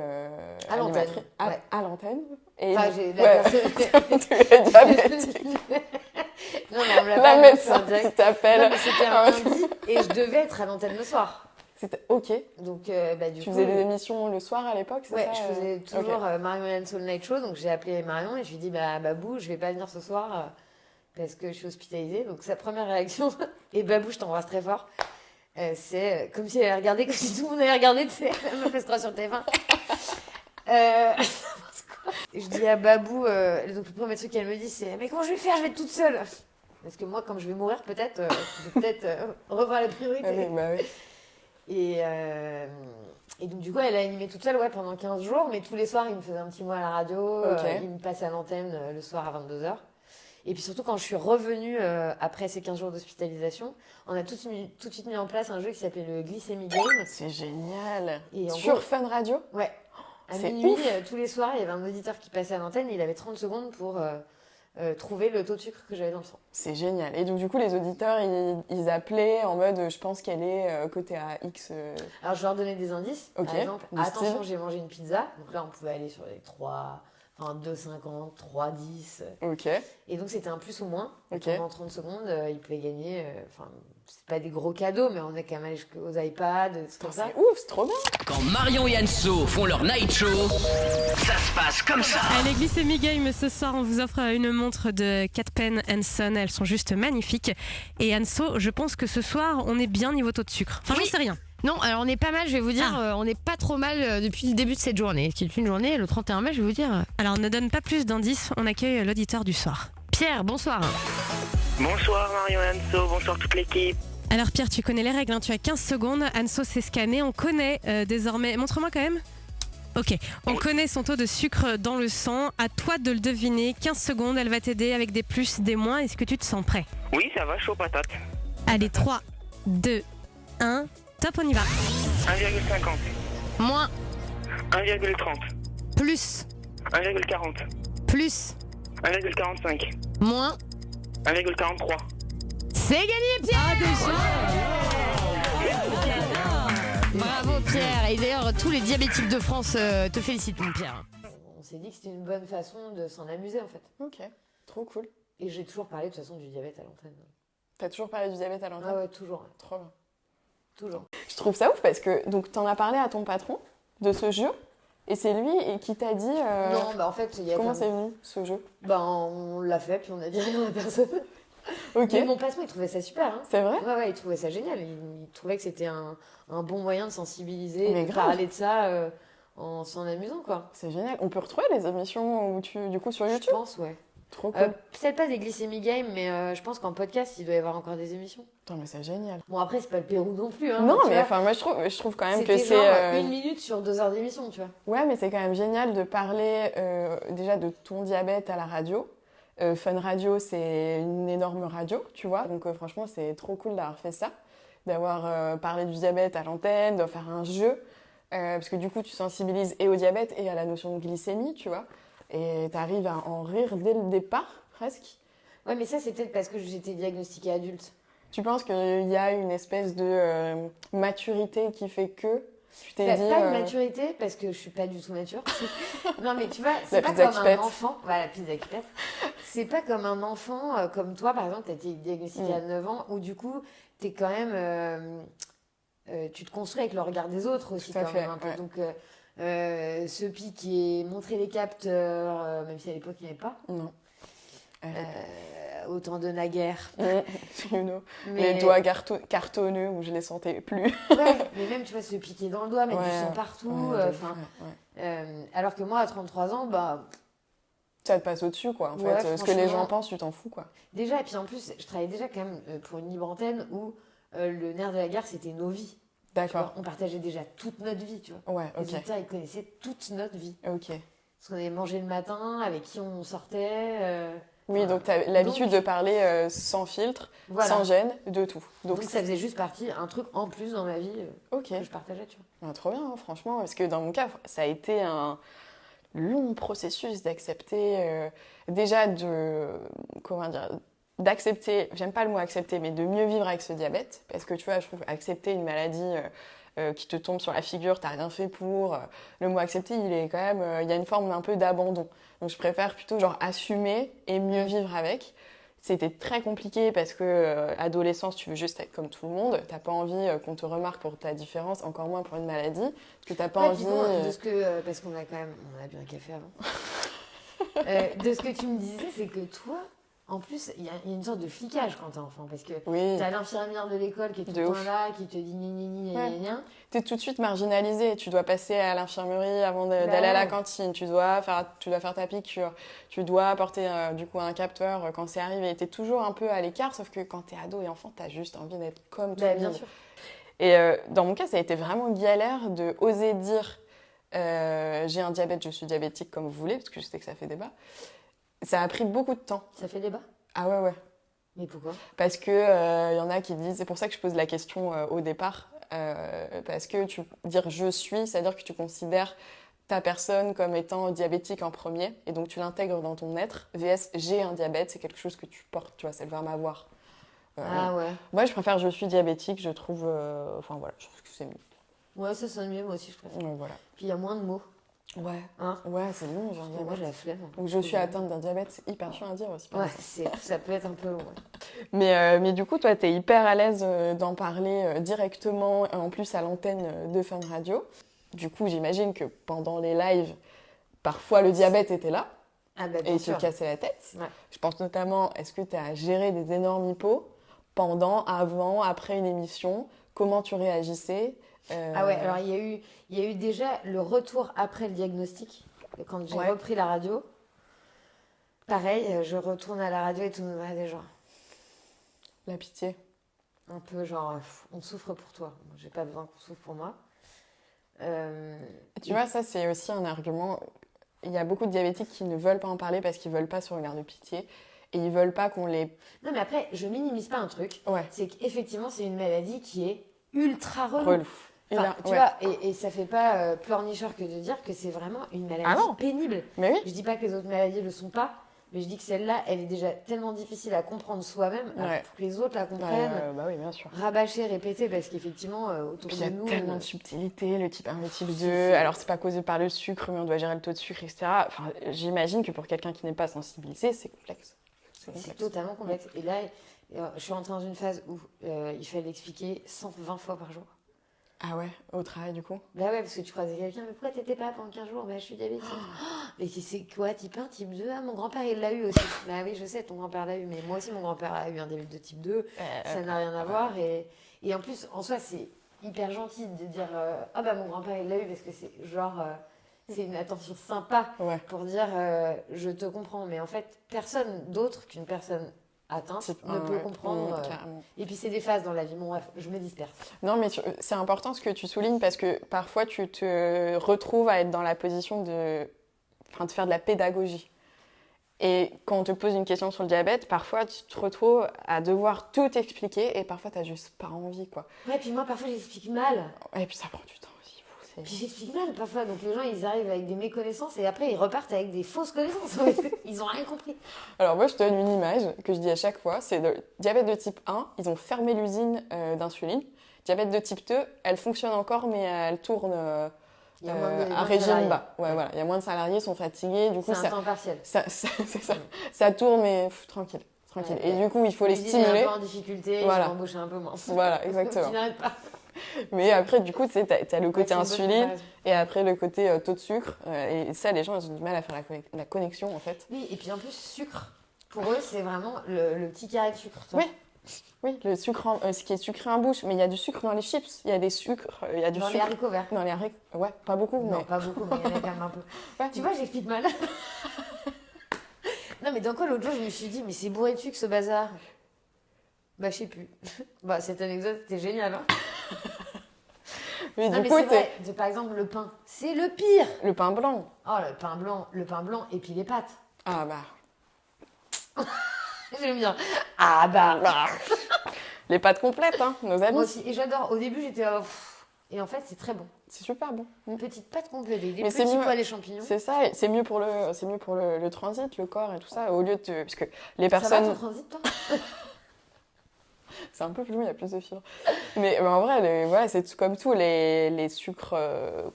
à l'antenne. À l'antenne. Et enfin, j'ai la personne... tu es diabétique. Non, on me l'a la pas médecin qui t'appelle. Non, mais c'était un lundi et je devais être à l'antenne le soir. C'était ok. Donc du coup, tu faisais des émissions le soir à l'époque, c'est ça? Ouais, je faisais toujours Marion et Anso le Night Show, donc j'ai appelé Marion et je lui ai dit Babou, je vais pas venir ce soir parce que je suis hospitalisée. Donc sa première réaction, et Babou, je t'embrasse très fort. C'est comme si elle avait regardé, comme si tout le monde avait regardé, tu sais, elle me fait sur TF1. Je dis à Babou, donc le premier truc qu'elle me dit, c'est mais comment je vais faire, je vais être toute seule. Parce que moi, comme je vais mourir, peut-être, je vais peut-être revoir la priorité. Oui. Et donc, du coup, elle a animé toute seule pendant 15 jours, mais tous les soirs, il me faisait un petit mot à la radio, il me passait à l'antenne le soir à 22h. Et puis surtout, quand je suis revenue après ces 15 jours d'hospitalisation, on a tout de suite mis en place un jeu qui s'appelait le Glycémie Game. C'est génial. Et sur Fun Radio? Ouais. À minuit, tous les soirs, il y avait un auditeur qui passait à l'antenne et il avait 30 secondes pour trouver le taux de sucre que j'avais dans le sang. C'est génial. Et donc, du coup, les auditeurs, ils appelaient en mode je pense qu'elle est côté à X. Alors, je leur donnais des indices. Par exemple, attention, j'ai mangé une pizza. Donc là, on pouvait aller sur les 2,50, 3,10. Ok. Et donc, c'était un plus ou moins. Ok. Pendant 30 secondes, ils pouvaient gagner. C'est pas des gros cadeaux, mais on est quand même allé jusqu'aux iPads, des trucs comme ça. C'est ouf, c'est trop bien. Quand Marion et Anso font leur night show, ça se passe comme ça. Allez, Glycémie Game, ce soir, on vous offre une montre de Cat Pen & Son. Elles sont juste magnifiques. Et Anso, je pense que ce soir, on est bien niveau taux de sucre. Enfin, j'en sais rien. Non, alors on est pas mal, je vais vous dire, on n'est pas trop mal depuis le début de cette journée, qui est une journée, le 31 mai, je vais vous dire. Alors ne donne pas plus d'indices, on accueille l'auditeur du soir. Pierre, bonsoir. Bonsoir Marion et Anso, bonsoir toute l'équipe. Alors Pierre, tu connais les règles, tu as 15 secondes, Anso s'est scanné, on connaît désormais... Montre-moi quand même. Ok, on connaît son taux de sucre dans le sang, à toi de le deviner, 15 secondes, elle va t'aider avec des plus, des moins, est-ce que tu te sens prêt? Oui, ça va, chaud patate. Allez, 3, 2, 1... Top, on y va. 1,50. Moins. 1,30. Plus. 1,40. Plus. 1,45. Moins. 1,43. C'est gagné, Pierre. Bravo, Pierre. Et d'ailleurs, tous les diabétiques de France te félicitent, mon Pierre. On s'est dit que c'était une bonne façon de s'en amuser en fait. Ok, trop cool. Et j'ai toujours parlé de toute façon du diabète à l'antenne. T'as toujours parlé du diabète à l'antenne? Ah ouais, toujours. Trop bien. Toujours. Je trouve ça ouf parce que donc t'en as parlé à ton patron de ce jeu et c'est lui qui t'a dit Non, bah en fait, il y a comment comme- c'est venu ce jeu. on l'a fait, puis on a dit rien à personne. Ok, Mais mon patron, il trouvait ça super. Hein. c'est vrai. Ouais, il trouvait ça génial. Il trouvait que c'était un bon moyen de sensibiliser, Mais de grave. parler de ça en s'en amusant, quoi. C'est génial. On peut retrouver les émissions où du coup sur Je YouTube. pense, ouais. Trop cool. Peut-être pas des glycémies game, mais je pense qu'en podcast, il doit y avoir encore des émissions. Attends, mais c'est génial. Bon, après, c'est pas le Pérou non plus. Hein, Non, tu mais vois. enfin moi je trouve quand même que C'était c'est genre 1 minute sur 2 heures d'émission, tu vois. ouais, mais c'est quand même génial de parler déjà de ton diabète à la radio. Fun Radio, c'est une énorme radio, tu vois. Donc franchement, c'est trop cool d'avoir fait ça, d'avoir parlé du diabète à l'antenne, de faire un jeu, parce que du coup, tu sensibilises et au diabète et à la notion de glycémie, tu vois. Et tu arrives à en rire dès le départ, presque. Ouais, mais ça, c'est peut-être parce que j'étais diagnostiquée adulte. Tu penses qu'il y a une espèce de maturité qui fait que tu t'es Pas dit... une maturité, parce que je suis pas du tout mature. Non, mais tu vois, La c'est pas pizza comme qui un pète. enfant. Voilà, la pizza qui pète. C'est pas comme un enfant, comme toi, par exemple, t'as été diagnostiquée à 9 ans, où du coup, t'es quand même... tu te construis avec le regard des autres aussi, Tout à quand fait, même. Un peu. ouais. Donc, ce pic qui est montrer les capteurs, même si à l'époque, il n'y en avait pas. Non. Autant de naguère. You know. Mais... Les doigts cartonneux où je les sentais plus. Ouais, mais même, tu vois, se piquer dans le doigt, mettre du Ouais. sang partout. Ouais, Enfin, ouais. alors que moi, à 33 ans, bah... Ça te passe au-dessus, quoi. En Ouais, fait, ce que les franchement. gens pensent, tu t'en fous, quoi. Déjà, et puis en plus, je travaillais déjà quand même pour une libre antenne où le nerf de la guerre, c'était nos vies. Tu D'accord. vois, on partageait déjà toute notre vie, tu vois. Ouais, Les ok. auditeurs, ils connaissaient toute notre vie. Ok. Ce qu'on avait mangé le matin, avec qui on sortait. Oui, donc tu as l'habitude de parler sans filtre, Voilà. sans gêne, de tout. Donc ça faisait juste partie, un truc en plus dans ma vie ok. que je partageais, tu vois. Ah, trop bien, hein, franchement. Parce que dans mon cas, ça a été un long processus d'accepter, déjà comment dire, d'accepter, j'aime pas le mot accepter, mais de mieux vivre avec ce diabète. Parce que tu vois, je trouve accepter une maladie qui te tombe sur la figure, t'as rien fait pour. Le mot accepter, il est quand même, il y a une forme d'un peu d'abandon. Donc je préfère plutôt genre assumer et mieux vivre avec. C'était très compliqué parce que adolescence, tu veux juste être comme tout le monde. T'as pas envie qu'on te remarque pour ta différence, encore moins pour une maladie, parce que t'as pas Ouais, envie. puis bon, de ce que, parce qu'on a quand même, on a bu un café avant. De ce que tu me disais, c'est que toi, en plus, il y a une sorte de flicage quand t'es enfant, parce que Oui. t'as l'infirmière de l'école qui est tout De le temps ouf. là, qui te dit gna gna gna gna Ouais. gna gna. T'es tout de suite marginalisé. Tu dois passer à l'infirmerie avant d'aller à la ouais. cantine. Tu dois faire ta piqûre. Tu dois apporter du coup un capteur quand c'est arrivé. T'es toujours un peu à l'écart, sauf que quand t'es ado et enfant, t'as juste envie d'être comme tout le Bien monde. sûr. Et dans mon cas, ça a été vraiment galère de oser dire j'ai un diabète, je suis diabétique comme vous voulez, parce que je sais que ça fait débat. Ça a pris beaucoup de temps. Ça fait débat. Ah ouais. Mais pourquoi? Parce que y en a qui disent, c'est pour ça que je pose la question au départ, parce que dire je suis, c'est-à-dire que tu considères ta personne comme étant diabétique en premier, et donc tu l'intègres dans ton être. VS, j'ai un diabète, c'est quelque chose que tu portes, tu vois, c'est le verbe avoir. Ah ouais. Moi, je préfère je suis diabétique, je trouve, enfin voilà, je trouve que c'est mieux. Ouais, ça sonne mieux, moi aussi je préfère. Voilà. Puis il y a moins de mots. Ouais. Hein? Ouais, c'est long, j'ai un Moi diabète. j'ai la flemme. Donc je suis atteinte d'un diabète, c'est hyper chiant à dire aussi. par Ouais, exemple. ça peut être un peu long. Ouais. Mais du coup, toi, t'es hyper à l'aise d'en parler directement, en plus à l'antenne de Fun Radio. Du coup, j'imagine que pendant les lives, parfois le diabète était là Ah bah et bien il te sûr. cassait la tête. Ouais. Je pense notamment, est-ce que tu as géré des énormes hippos pendant, avant, après une émission? Comment tu réagissais? Ah ouais, alors il y a eu déjà le retour après le diagnostic, quand j'ai Ouais. repris la radio. Pareil, je retourne à la radio et tout le monde m'a dit genre, La pitié. un peu genre, on souffre pour toi. Moi, j'ai pas besoin qu'on souffre pour moi. Tu vois, ça, c'est aussi un argument. Il y a beaucoup de diabétiques qui ne veulent pas en parler parce qu'ils veulent pas ce regard de pitié. Et ils veulent pas qu'on les... Non mais après, je minimise pas un truc. Ouais. C'est qu'effectivement, c'est une maladie qui est ultra relou. relou. Enfin, tu vois, et ça fait pas pleurnicheur que de dire que c'est vraiment une maladie pénible. Mais oui. Je dis pas que les autres maladies le sont pas, mais je dis que celle-là, elle est déjà tellement difficile à comprendre soi-même, alors pour que les autres la comprennent. Bah oui, bien sûr. Rabâcher, répéter, parce qu'effectivement, autour Puis de il y nous... a tellement de subtilité, le type 1, le type 2. Alors, c'est pas causé par le sucre, mais on doit gérer le taux de sucre, etc. Enfin, j'imagine que pour quelqu'un qui n'est pas sensibilisé, c'est complexe. C'est totalement complexe. Et là, je suis rentrée dans une phase où il fallait l'expliquer 120 fois par jour. Ah ouais, au travail du coup? Bah ouais, parce que tu croisais quelqu'un, mais pourquoi t'étais pas pendant 15 jours? Bah je suis diabétique. Mais c'est quoi, type 1, type 2? Ah, mon grand-père il l'a eu aussi. Bah oui, je sais, ton grand-père l'a eu, mais moi aussi mon grand-père a eu un diabète de type 2. Ça n'a rien à voir. Et en plus, en soi, c'est hyper gentil de dire ah bah mon grand-père il l'a eu, parce que c'est genre. C'est une attention sympa pour dire je te comprends. Mais en fait, personne d'autre qu'une personne atteinte ne peut comprendre. Et puis c'est des phases dans la vie. Bon bref, je me disperse. Non, mais c'est important ce que tu soulignes parce que parfois tu te retrouves à être dans la position de faire de la pédagogie. Et quand on te pose une question sur le diabète, parfois tu te retrouves à devoir tout expliquer et parfois t'as juste pas envie, quoi. Ouais, puis moi parfois j'explique mal. Et puis ça prend du temps aussi. Puis j'explique mal parfois, donc les gens ils arrivent avec des méconnaissances et après ils repartent avec des fausses connaissances. Ils ont rien compris. Alors moi je te donne une image que je dis à chaque fois, c'est le diabète de type 1, ils ont fermé l'usine d'insuline. Diabète de type 2, elle fonctionne encore mais elle tourne à régime bas. Ouais, voilà. Il y a moins de salariés, ils sont fatigués. Du coup, c'est un temps partiel. C'est ça. Ça tourne mais tranquille. Et du coup il faut les stimuler. Ils sont un peu en difficulté, ils vont embaucher un peu moins. Voilà, exactement. Ils n'arrêtent pas. Mais après, du coup, tu sais, t'as le côté insuline et après le côté taux de sucre. Et ça, les gens, ils ont du mal à faire la connexion, en fait. Oui, et puis en plus, sucre, pour eux, c'est vraiment le petit carré de sucre. Oui, le sucre, ce qui est sucré en bouche. Mais il y a du sucre dans les chips. Il y a des sucres. Il y a du sucre. Les haricots verts. Dans les haricots. Ouais, pas beaucoup. Non, pas beaucoup, mais il y en a quand même un peu. Tu vois, j'explique mal. Non, mais dans quoi l'autre jour, je me suis dit, mais c'est bourré de sucre ce bazar. Bah, je sais plus. Bah, cette anecdote, c'était génial, hein. Mais non, du mais coup, c'est vrai. Par exemple, le pain, c'est le pire. Le pain blanc. Oh, le pain blanc et puis les pâtes. Ah bah. J'aime bien. Ah bah. Les pâtes complètes, hein, nos amis. Moi aussi. Et j'adore. Au début, j'étais... Et en fait, c'est très bon. C'est super bon. Petite pâte complète, des petits pois, les champignons. C'est ça, c'est mieux pour le transit, le corps et tout ça, au lieu de... Parce que les personnes... Ça va ton transit, toi? C'est un peu plus long, il y a plus de fibres. Mais en vrai, voilà, c'est comme tout, les sucres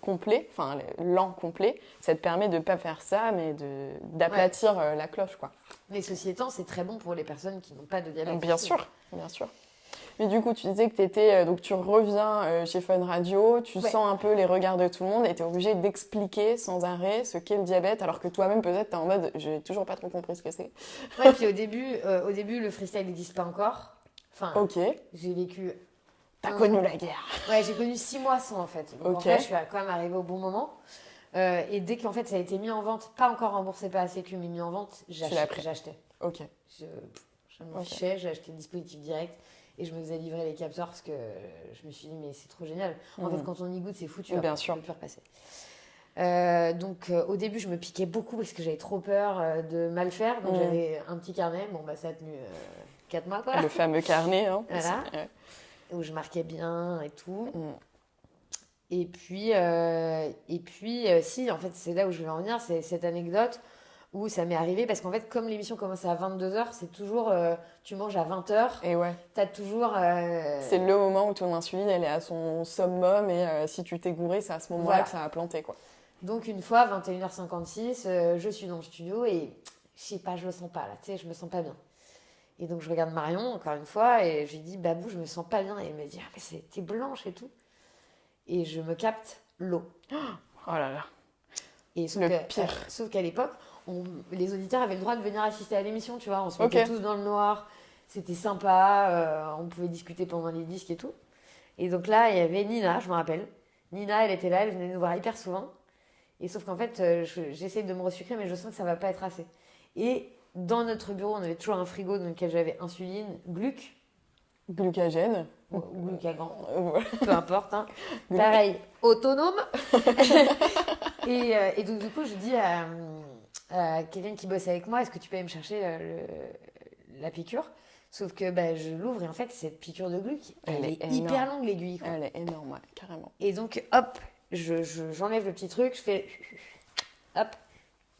complets, enfin lents complets, ça te permet de ne pas faire ça, mais d'aplatir la cloche, quoi. Mais ceci étant, c'est très bon pour les personnes qui n'ont pas de diabète. Bien sûr. Mais du coup, tu disais que donc tu reviens chez Fun Radio, tu sens un peu les regards de tout le monde et tu es obligé d'expliquer sans arrêt ce qu'est le diabète, alors que toi-même, peut-être, tu es en mode « j'ai toujours pas trop compris ce que c'est ». Ouais, puis au début, le freestyle n'existe pas encore. Enfin, j'ai vécu... T'as connu la guerre. Ouais, j'ai connu 6 mois sans, en fait. Donc, en fait, je suis quand même arrivée au bon moment. Et dès qu'en fait, ça a été mis en vente, pas encore remboursé par la Sécu, mais mis en vente, j'achetais. Ok. Je m'en fichais, j'ai acheté le dispositif direct et je me faisais livrer les capteurs parce que je me suis dit, mais c'est trop génial. En fait, quand on y goûte, c'est foutu. Bien sûr. On peut plus repasser. Donc, au début, je me piquais beaucoup parce que j'avais trop peur de mal faire. Donc, j'avais un petit carnet. Bon, bah, ça a tenu 4 mois, quoi. Le fameux carnet, hein. Voilà. Où je marquais bien et tout. Et puis, si, en fait, c'est là où je vais en venir, c'est cette anecdote où ça m'est arrivé, parce qu'en fait, comme l'émission commence à 22h, c'est toujours, tu manges à 20h, et t'as toujours... C'est le moment où ton insuline, elle est à son summum, et si tu t'es gouré, c'est à ce moment-là que ça a planté, quoi. Donc, une fois, 21h56, je suis dans le studio, et je sais pas, je le sens pas, là, tu sais, je me sens pas bien. Et donc, je regarde Marion, encore une fois, et je lui dis, Babou, je me sens pas bien. Et elle me dit, ah, mais t'es blanche et tout. Et je me capte l'eau. Oh là là. Et sauf qu'à l'époque, les auditeurs avaient le droit de venir assister à l'émission, tu vois. On se mettait tous dans le noir. C'était sympa. On pouvait discuter pendant les disques et tout. Et donc là, il y avait Nina, je me rappelle. Nina, elle était là, elle venait nous voir hyper souvent. Et sauf qu'en fait, j'essaye de me resucrer, mais je sens que ça va pas être assez. Et dans notre bureau, on avait toujours un frigo dans lequel j'avais insuline, glucagène. Ou glucagon. Peu importe. Hein. Pareil, autonome. Et donc, du coup, je dis à quelqu'un qui bosse avec moi, est-ce que tu peux aller me chercher la piqûre ? Sauf que je l'ouvre et en fait, cette piqûre de gluck, elle Elle est est hyper énorme. longue, l'aiguille. Quoi. Elle est énorme, ouais, carrément. Et donc, hop, j'enlève le petit truc, je fais hop,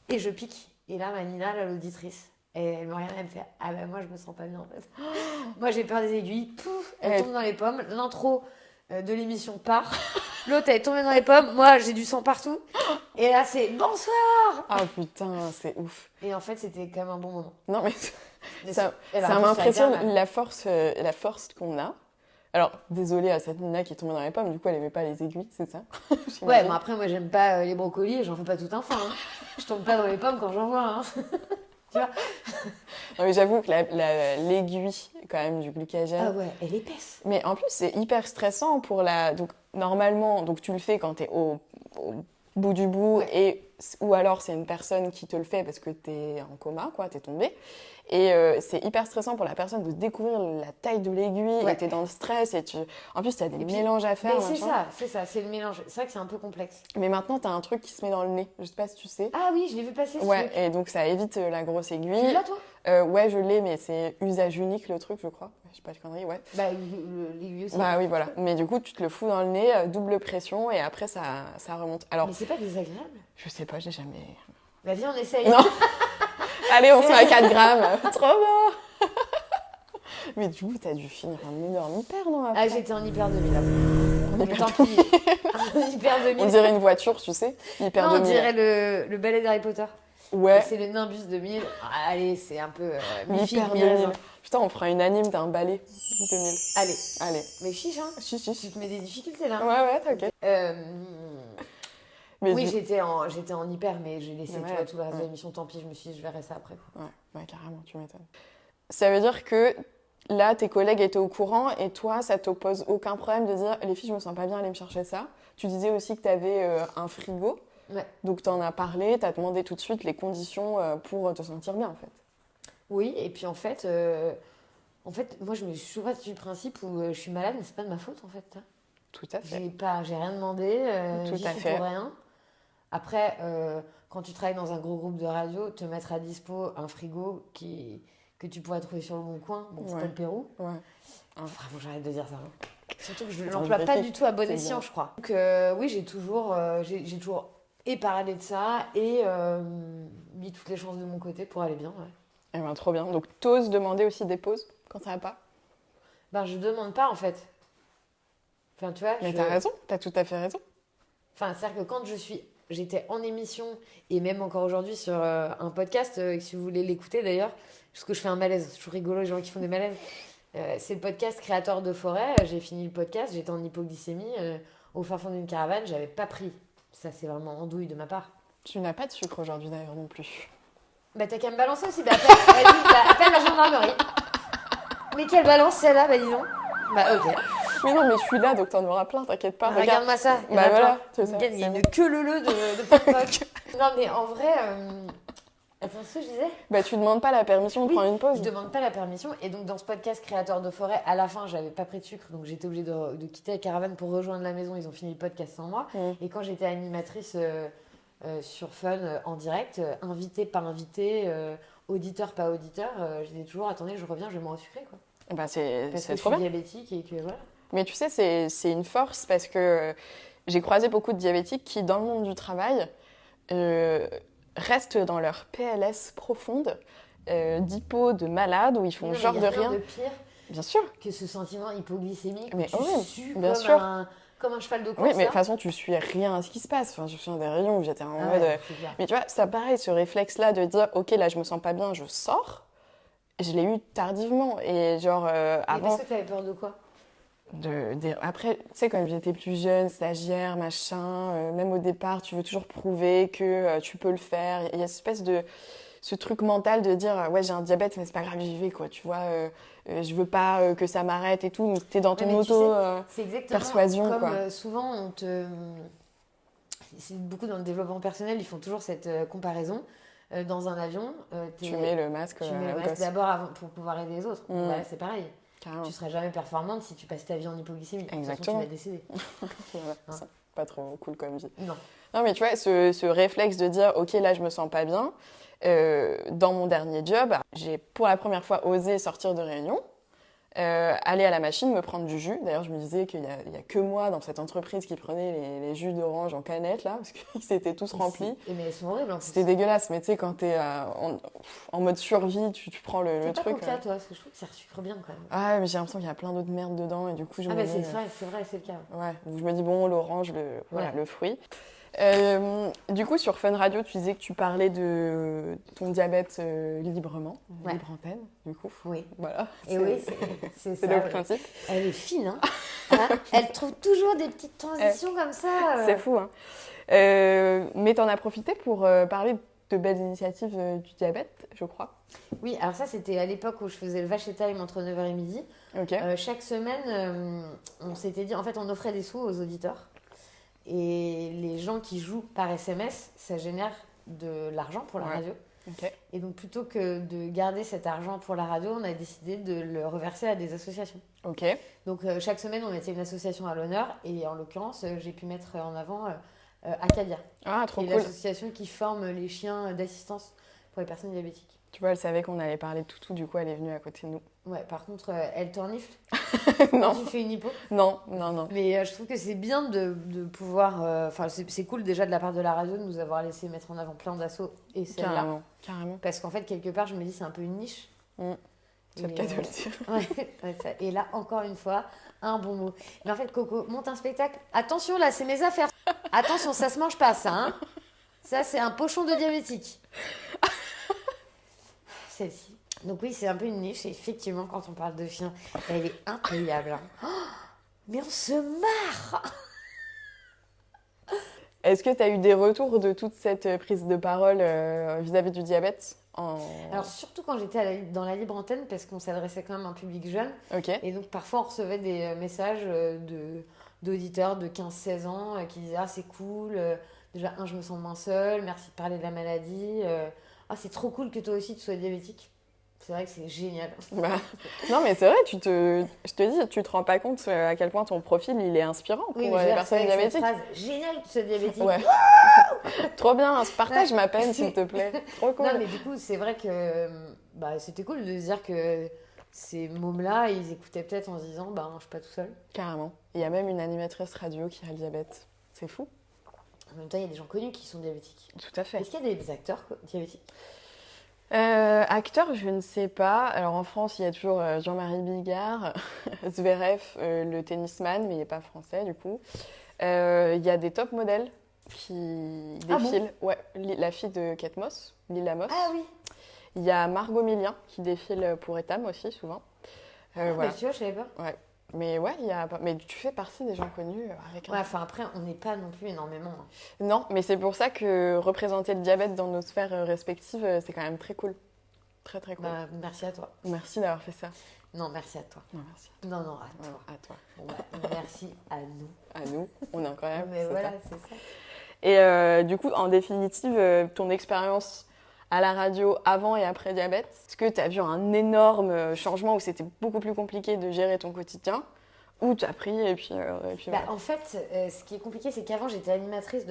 et je pique. Et là, ma Nina, là, l'auditrice, elle me regarde, elle me fait ah ben moi, je me sens pas bien en fait. Moi, j'ai peur des aiguilles, pouf, elle tombe dans les pommes. L'intro de l'émission part. L'autre, elle est tombée dans les pommes. Moi, j'ai du sang partout. Et là, c'est bonsoir. Ah putain, c'est ouf. Et en fait, c'était quand même un bon moment. Non, mais ça Elle a m'impressionne plus la force qu'on a. Alors, désolée à cette Nina qui est tombée dans les pommes, du coup, elle aimait pas les aiguilles, c'est ça? Ouais, mais après, moi, j'aime pas les brocolis et j'en fais pas tout un foin. Hein. Je tombe pas dans les pommes quand j'en vois. Hein. Tu vois? Non, mais j'avoue que l'aiguille, quand même, du glucagène. Ah ouais, elle est épaisse. Mais en plus, c'est hyper stressant pour la. Donc, normalement, tu le fais quand t'es au bout du bout, Ouais. ou alors c'est une personne qui te le fait parce que t'es en coma, quoi, t'es tombé. Et c'est hyper stressant pour la personne de découvrir la taille de l'aiguille, Ouais. et t'es dans le stress, en plus, t'as des Et puis, mélanges à faire. Mais machin. c'est ça, c'est le mélange. C'est vrai que c'est un peu complexe. Mais maintenant, t'as un truc qui se met dans le nez, je sais pas si tu sais. Ah oui, je l'ai vu passer. ce Ouais, truc. et donc ça évite la grosse aiguille. Tu l'as, toi? Ouais, je l'ai, mais c'est usage unique le truc, je crois. Je sais pas de conneries, ouais. Bah, l'aiguille aussi. Bah oui, voilà. Mais du coup, tu te le fous dans le nez, double pression, et après, ça remonte. Alors, Mais c'est pas désagréable. je sais pas, j'ai jamais... Bah, viens, on essaye. Non. Allez, on se met à 4 grammes. Trop bon. Mais du coup, t'as dû finir en énorme hyper, non? Ah, j'étais en hyper 2000 après. Mais tant pis. En hyper 2000. On dirait une voiture, tu sais. Hyper Non, on 2000. dirait le balai d'Harry Potter. Ouais. C'est le Nimbus 2000. Ah, allez, c'est un peu mi-figue, Hyper mi-raisin. 2000. Putain, on fera une anime d'un balai 2000. Allez. Allez. Mais chiche, hein. Si, si, Tu si. te mets des difficultés, là. Ouais, t'inquiète. Mais Oui, du- j'étais en hyper, mais j'ai laissé Ouais, tu vois, tout le reste de ouais. l'émission. Tant pis, je me suis dit, je verrai ça après. Quoi. Ouais, carrément, tu m'étonnes. Ça veut dire que là, tes collègues étaient au courant et toi, ça te pose aucun problème de dire les filles, je me sens pas bien, allez me chercher ça. Tu disais aussi que tu avais un frigo, Ouais. donc tu en as parlé, tu as demandé tout de suite les conditions pour te sentir bien en fait. Oui, et puis en fait, moi, je me suis toujours partie du principe où je suis malade, mais c'est pas de ma faute, en fait. Tout à fait. J'ai rien demandé, Tout j'y à suis fait. pour rien. Après, quand tu travailles dans un gros groupe de radio, te mettre à dispo un frigo que tu pourrais trouver sur le bon coin, bon, c'est Ouais. pas le Pérou. Ouais. Vraiment, j'arrête de dire ça. Hein. Surtout que je Attends, l'emploie je pas vérifie. du tout à bon C'est escient, bien. je crois. Donc oui, j'ai toujours et parlé de ça et mis toutes les chances de mon côté pour aller bien. Ouais. Eh ben, trop bien. Donc t'oses demander aussi des pauses quand ça va pas. Ben, je demande pas, en fait. Enfin, tu vois, Mais t'as raison, t'as tout à fait raison. Enfin, c'est-à-dire que quand j'étais en émission et même encore aujourd'hui sur un podcast, si vous voulez l'écouter d'ailleurs, parce que je fais un malaise, je suis rigolo les gens qui font des malaises. C'est le podcast Créateur de forêt. J'ai fini le podcast, j'étais en hypoglycémie au fin fond d'une caravane, j'avais pas pris. Ça, c'est vraiment andouille de ma part. Tu n'as pas de sucre aujourd'hui d'ailleurs non plus. Bah, t'as qu'à me balancer aussi. Bah, appelle la gendarmerie. Mais quelle balance celle-là, bah dis donc. Bah, ok. Mais non, mais je suis là, donc t'en auras plein, t'inquiète pas. Regarde. Regarde-moi ça. Il y en Bah a voilà, plein. c'est ça, Il y a c'est une queue leu de poc-poc. Non, mais en vrai. Attends, ce que je disais. Bah tu demandes pas la permission de prendre une pause. Je demande pas la permission. Et donc, dans ce podcast Créateur de forêt, à la fin, j'avais pas pris de sucre. Donc, j'étais obligée de quitter la caravane pour rejoindre la maison. Ils ont fini le podcast sans moi. Et quand j'étais animatrice sur Fun en direct, invité par invité, auditeur pas auditeur, je disais toujours attendez, je reviens, je vais me resucrer. Quoi. Bah c'est Parce que je trop suis bien. diabétique et que voilà. Mais tu sais, c'est une force parce que j'ai croisé beaucoup de diabétiques qui, dans le monde du travail, restent dans leur PLS profonde, d'hypo, de malade, où ils font Non, mais genre y de a rien. de pire Bien sûr. que ce sentiment hypoglycémique où Mais tu horrible, sues bien comme sûr. comme un cheval de course. Oui, mais de là. toute façon, tu suis rien à ce qui se passe. Enfin, je suis dans des réunions où j'étais en Ah mode. ouais, c'est clair. Mais tu vois, c'est pareil, ce réflexe-là de dire, ok, là, je me sens pas bien, je sors. Je l'ai eu tardivement. Et genre, Mais avant. parce que t'avais peur de quoi? Après, tu sais, quand j'étais plus jeune, stagiaire, machin, même au départ, tu veux toujours prouver que tu peux le faire. Il y a cette espèce de ce truc mental de dire ouais, j'ai un diabète, mais c'est pas grave, j'y vais, quoi. Tu vois, je veux pas que ça m'arrête et tout. Donc, t'es dans ton Ouais, mais tu auto. sais, c'est exactement persuasion, comme quoi. Souvent, c'est beaucoup dans le développement personnel, ils font toujours cette comparaison. Dans un avion, Tu mets le masque tu mets le au masque gosse. d'abord pour pouvoir aider les autres. Mm. Bah, c'est pareil. Carrément. Tu seras jamais performante si tu passes ta vie en hypoglycémie. De toute façon, Exactement. tu vas décéder. Voilà, Hein. c'est pas trop cool comme vie. Non. Non, mais tu vois, ce réflexe de dire, ok, là, je me sens pas bien. Dans mon dernier job, j'ai pour la première fois osé sortir de réunion, aller à la machine, me prendre du jus. D'ailleurs, je me disais qu'il y a que moi dans cette entreprise qui prenait les jus d'orange en canette, là, parce qu'ils s'étaient tous remplis. Mais elles sont horribles en plus. C'était dégueulasse, mais tu sais, quand t'es en mode survie, tu prends le T'es pas truc. Coca, toi, parce que je trouve que ça resucre bien quand même. Ah, mais j'ai l'impression qu'il y a plein d'autres merdes dedans, et du coup, je Ah, me bah dis, c'est vrai, c'est le cas. ouais, donc je me dis, bon, l'orange, voilà, Ouais. le fruit. Du coup, sur Fun Radio, tu disais que tu parlais de ton diabète librement, Ouais. libre antenne, du coup. Oui. Voilà. Et oui, c'est c'est ça. le ouais. principe. Elle est fine, hein. Elle trouve toujours des petites transitions comme ça. C'est fou, hein. Mais t'en as profité pour parler de belles initiatives du diabète, je crois. Oui, alors ça, c'était à l'époque où je faisais le Vache et Time entre 9h et midi. Ok. Chaque semaine, on s'était dit, en fait, on offrait des sous aux auditeurs. Et les gens qui jouent par SMS, ça génère de l'argent pour la Ouais. radio. Ok. Et donc, plutôt que de garder cet argent pour la radio, on a décidé de le reverser à des associations. Ok. Donc, chaque semaine, on mettait une association à l'honneur. Et en l'occurrence, j'ai pu mettre en avant Acadia, Ah, qui trop est cool. l'association qui forme les chiens d'assistance pour les personnes diabétiques. Tu vois, elle savait qu'on allait parler de toutou, du coup, elle est venue à côté de nous. Ouais, par contre, elle t'ornifle Non, quand tu fais une hypo. non, non, non. Mais je trouve que c'est bien de pouvoir... Enfin, c'est cool déjà de la part de la radio de nous avoir laissé mettre en avant plein d'assauts et celle-là. Carrément, carrément. Parce qu'en fait, quelque part, je me dis c'est un peu une niche. C'est le Mais, cas de le dire. ouais, et là, encore une fois, un bon mot. Mais en fait, Coco, monte un spectacle. Attention, là, c'est mes affaires. Attention, ça se mange pas, ça. Hein. Ça, c'est un pochon de diabétique. Celle-ci. Donc oui, c'est un peu une niche. Et effectivement, quand on parle de chien, elle est impayable. Hein. Oh, mais on se marre. Est-ce que tu as eu des retours de toute cette prise de parole vis-à-vis du diabète Alors surtout quand j'étais dans la libre antenne, parce qu'on s'adressait quand même à un public jeune. Ok. Et donc parfois on recevait des messages d'auditeurs de 15-16 ans qui disaient « Ah c'est cool, déjà je me sens moins seule, merci de parler de la maladie. Ah c'est trop cool que toi aussi tu sois diabétique. » C'est vrai que c'est génial. Bah, non, mais c'est vrai, je te dis, tu te rends pas compte à quel point ton profil il est inspirant pour Oui, les personnes avec cette diabétiques. phrase, génial que tu sois diabétique. Ouais. Trop bien, partage ma peine s'il te plaît. Trop cool. Non mais du coup c'est vrai que c'était cool de se dire que ces mômes-là, ils écoutaient peut-être en se disant « je suis pas tout seul ». Carrément. Il y a même une animatrice radio qui a le diabète. C'est fou. En même temps, il y a des gens connus qui sont diabétiques. Tout à fait. Est-ce qu'il y a des acteurs diabétiques ? Acteur, je ne sais pas. Alors en France, il y a toujours Jean-Marie Bigard, Zverev, le tennisman, mais il n'est pas français du coup. Il y a des top modèles qui Ah défilent. Ouais, la fille de Kate Moss, Lila Moss. Ah oui. Il y a Margot Millien qui défile pour Etam aussi souvent. Voilà. Mais tu vois, je savais pas. Ouais. Mais ouais, mais tu fais partie des gens connus avec un... Ouais, enfin après, on n'est pas non plus énormément. Hein. Non, mais c'est pour ça que représenter le diabète dans nos sphères respectives, c'est quand même très cool. Très très cool. Merci à toi. Merci d'avoir fait ça. Non, merci à toi. Non, merci. Non, à toi. À toi. Bon, merci à nous. À nous, on est incroyable. Mais c'est voilà, ça. c'est ça. Et du coup, en définitive, ton expérience à la radio avant et après diabète, est-ce que tu as vu un énorme changement où c'était beaucoup plus compliqué de gérer ton quotidien, ou tu as pris et puis voilà. En fait, ce qui est compliqué, c'est qu'avant, j'étais animatrice